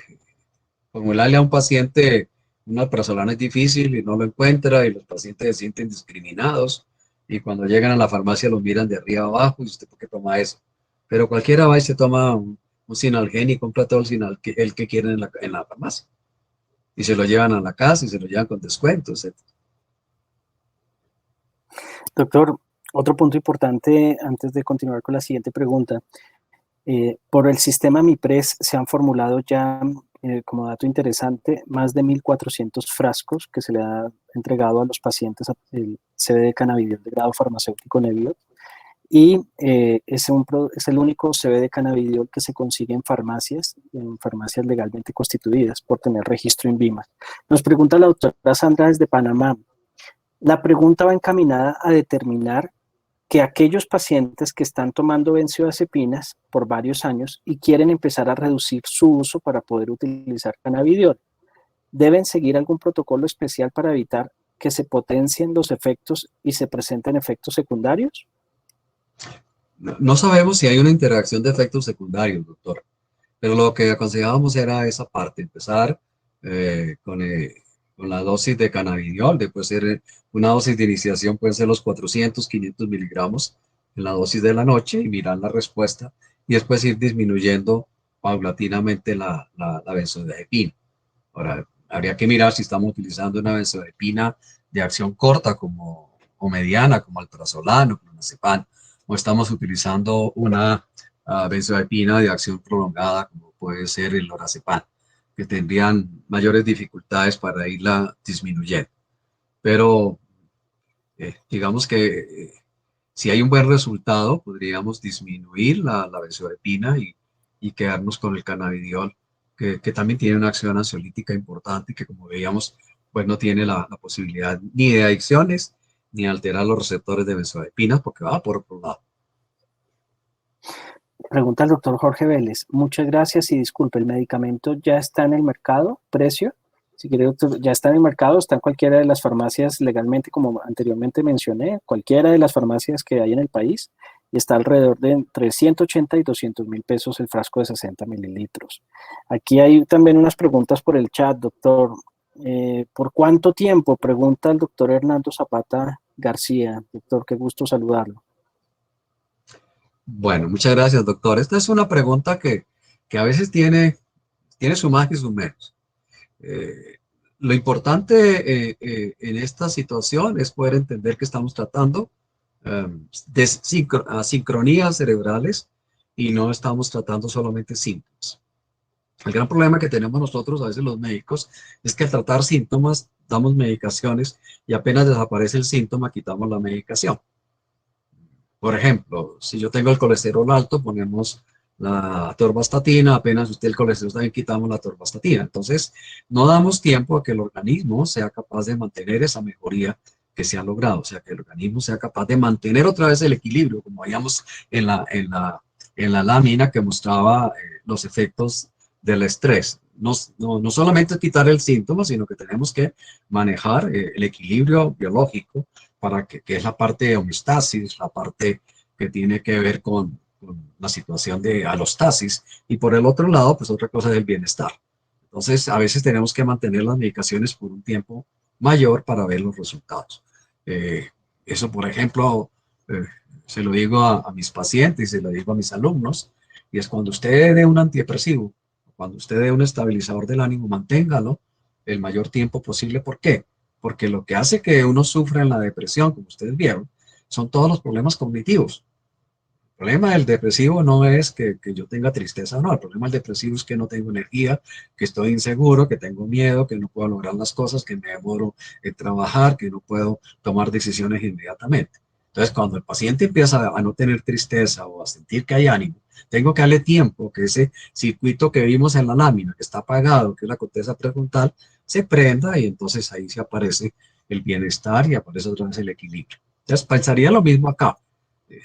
Formularle a un paciente una prazolana es difícil y no lo encuentra y los pacientes se sienten discriminados y cuando llegan a la farmacia los miran de arriba abajo y usted, ¿por qué toma eso? Pero cualquiera va y se toma un sinalgénico, un platal el que quieren en la farmacia y se lo llevan a la casa y se lo llevan con descuentos, etc.
Doctor, otro punto importante antes de continuar con la siguiente pregunta. Por el sistema MIPRES se han formulado ya, como dato interesante, más de 1.400 frascos que se le ha entregado a los pacientes el CBD cannabidiol de grado farmacéutico Nebiot. Y es el único CBD cannabidiol que se consigue en farmacias legalmente constituidas por tener registro INVIMA. Nos pregunta la doctora Sandra desde Panamá. La pregunta va encaminada a determinar que aquellos pacientes que están tomando benzodiazepinas por varios años y quieren empezar a reducir su uso para poder utilizar cannabidiol, ¿deben seguir algún protocolo especial para evitar que se potencien los efectos y se presenten efectos secundarios?
No sabemos si hay una interacción de efectos secundarios, doctor, pero lo que aconsejábamos era esa parte, empezar con la dosis de cannabidiol, después ser una dosis de iniciación, pueden ser los 400, 500 miligramos en la dosis de la noche y mirar la respuesta y después ir disminuyendo paulatinamente la benzodiazepina. Ahora, habría que mirar si estamos utilizando una benzodiazepina de acción corta o mediana, como alprazolam o clonazepam, o estamos utilizando una benzodiazepina de acción prolongada, como puede ser el lorazepam, que tendrían mayores dificultades para irla disminuyendo. Pero digamos que si hay un buen resultado, podríamos disminuir la benzodiazepina y quedarnos con el cannabidiol, que también tiene una acción ansiolítica importante y que, como veíamos, pues no tiene la posibilidad ni de adicciones ni alterar los receptores de benzodiazepina porque va por otro lado.
Pregunta el doctor Jorge Vélez. Muchas gracias y disculpe, ¿el medicamento ya está en el mercado? ¿Precio? Si quiere, doctor, ya está en el mercado, está en cualquiera de las farmacias legalmente, como anteriormente mencioné, cualquiera de las farmacias que hay en el país, y está alrededor de entre 180 y 200.000 pesos el frasco de 60 mililitros. Aquí hay también unas preguntas por el chat, doctor. ¿Por cuánto tiempo? Pregunta el doctor Hernando Zapata García. Doctor, qué gusto saludarlo.
Bueno, muchas gracias, doctor. Esta es una pregunta que a veces tiene su más y su menos. Eh, lo importante en esta situación es poder entender que estamos tratando de sincronías cerebrales y no estamos tratando solamente síntomas. El gran problema que tenemos nosotros, a veces los médicos, es que al tratar síntomas damos medicaciones y apenas desaparece el síntoma, quitamos la medicación. Por ejemplo, si yo tengo el colesterol alto, ponemos la atorvastatina, apenas usted el colesterol está bien, quitamos la atorvastatina. Entonces, no damos tiempo a que el organismo sea capaz de mantener esa mejoría que se ha logrado, o sea, que el organismo sea capaz de mantener otra vez el equilibrio, como veíamos en la lámina que mostraba los efectos del estrés. No solamente quitar el síntoma, sino que tenemos que manejar el equilibrio biológico para que es la parte de homeostasis, la parte que tiene que ver con la situación de alostasis, y por el otro lado, pues otra cosa es el bienestar. Entonces, a veces tenemos que mantener las medicaciones por un tiempo mayor para ver los resultados. Eso, por ejemplo, se lo digo a mis pacientes, se lo digo a mis alumnos, y es cuando usted dé un antidepresivo, cuando usted dé un estabilizador del ánimo, manténgalo el mayor tiempo posible. ¿Por qué? Porque lo que hace que uno sufra en la depresión, como ustedes vieron, son todos los problemas cognitivos. El problema del depresivo no es que yo tenga tristeza, no. El problema del depresivo es que no tengo energía, que estoy inseguro, que tengo miedo, que no puedo lograr las cosas, que me demoro en trabajar, que no puedo tomar decisiones inmediatamente. Entonces, cuando el paciente empieza a no tener tristeza o a sentir que hay ánimo, tengo que darle tiempo que ese circuito que vimos en la lámina, que está apagado, que es la corteza prefrontal, se prenda, y entonces ahí se aparece el bienestar y aparece otra vez el equilibrio. Entonces, pensaría lo mismo acá.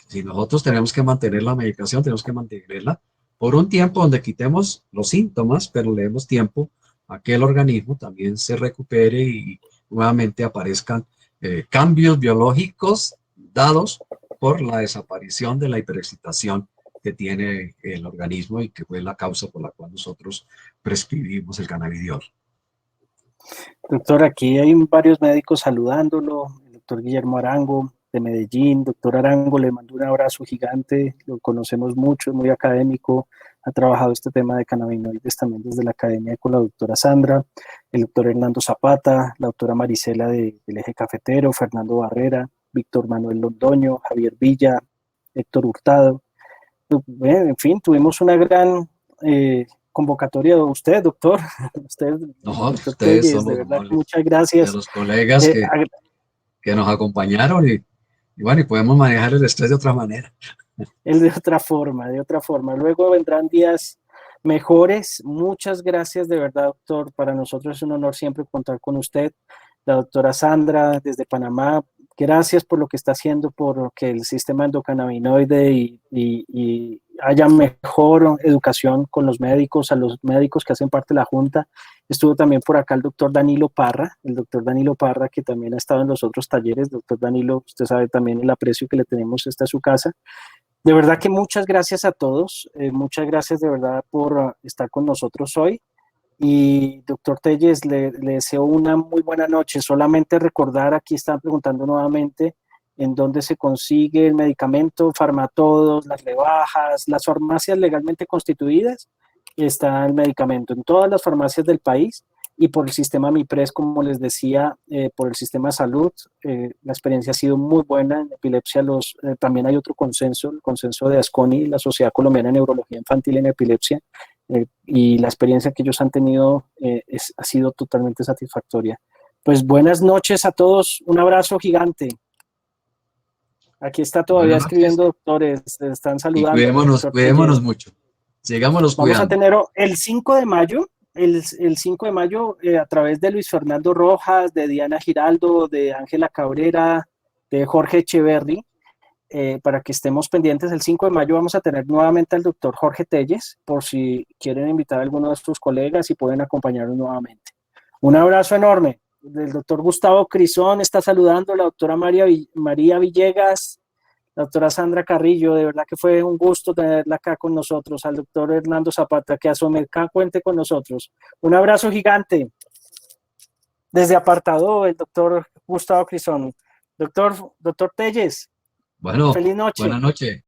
Si nosotros tenemos que mantener la medicación, tenemos que mantenerla por un tiempo donde quitemos los síntomas, pero le demos tiempo a que el organismo también se recupere y nuevamente aparezcan cambios biológicos dados por la desaparición de la hiperexcitación que tiene el organismo y que fue la causa por la cual nosotros prescribimos el cannabidiol.
Doctor, aquí hay varios médicos saludándolo. El doctor Guillermo Arango, de Medellín. Doctor Arango, le mando un abrazo gigante, lo conocemos mucho, es muy académico, ha trabajado este tema de cannabinoides también desde la academia con la doctora Sandra, el doctor Hernando Zapata, la doctora Marisela del Eje Cafetero, Fernando Barrera, Víctor Manuel Londoño, Javier Villa, Héctor Hurtado. En fin, tuvimos una gran convocatoria de usted, doctor. Usted,
No,
doctor
ustedes
Telles,
son
de
los
verdad,
amables
muchas
de
gracias.
los colegas que nos acompañaron y bueno, y podemos manejar el estrés de otra manera.
Él de otra forma, de otra forma. Luego vendrán días mejores. Muchas gracias de verdad, doctor. Para nosotros es un honor siempre contar con usted. La doctora Sandra desde Panamá, gracias por lo que está haciendo por que el sistema endocannabinoide y haya mejor educación con los médicos, a los médicos que hacen parte de la Junta. Estuvo también por acá el doctor Danilo Parra, que también ha estado en los otros talleres. Doctor Danilo, usted sabe también el aprecio que le tenemos, esta es su casa. De verdad que muchas gracias a todos, muchas gracias de verdad por estar con nosotros hoy. Y doctor Telles, le deseo una muy buena noche. Solamente recordar, aquí están preguntando nuevamente en dónde se consigue el medicamento, Farmatodos, las rebajas, las farmacias legalmente constituidas, está el medicamento en todas las farmacias del país, y por el sistema MIPRES, como les decía, por el sistema de salud, la experiencia ha sido muy buena. En epilepsia también hay otro consenso, el consenso de ASCONI, la Sociedad Colombiana de Neurología Infantil en Epilepsia, y la experiencia que ellos han tenido ha sido totalmente satisfactoria. Pues buenas noches a todos, un abrazo gigante. Aquí está todavía escribiendo doctores, están
Y
saludando.
cuidémonos mucho. Sigámonos
Vamos a
cuidando.
tener el 5 de mayo, el 5 de mayo a través de Luis Fernando Rojas, de Diana Giraldo, de Ángela Cabrera, de Jorge Echeverry, para que estemos pendientes. El 5 de mayo vamos a tener nuevamente al doctor Jorge Telles, por si quieren invitar a alguno de sus colegas y pueden acompañarnos nuevamente. Un abrazo enorme. El doctor Gustavo Crisón está saludando, la doctora María Villegas, la doctora Sandra Carrillo, de verdad que fue un gusto tenerla acá con nosotros, al doctor Hernando Zapata, que a Somercá cuente con nosotros. Un abrazo gigante. Desde Apartado, el doctor Gustavo Crisón. Doctor Telles,
Bueno,
feliz noche.
buenas noches.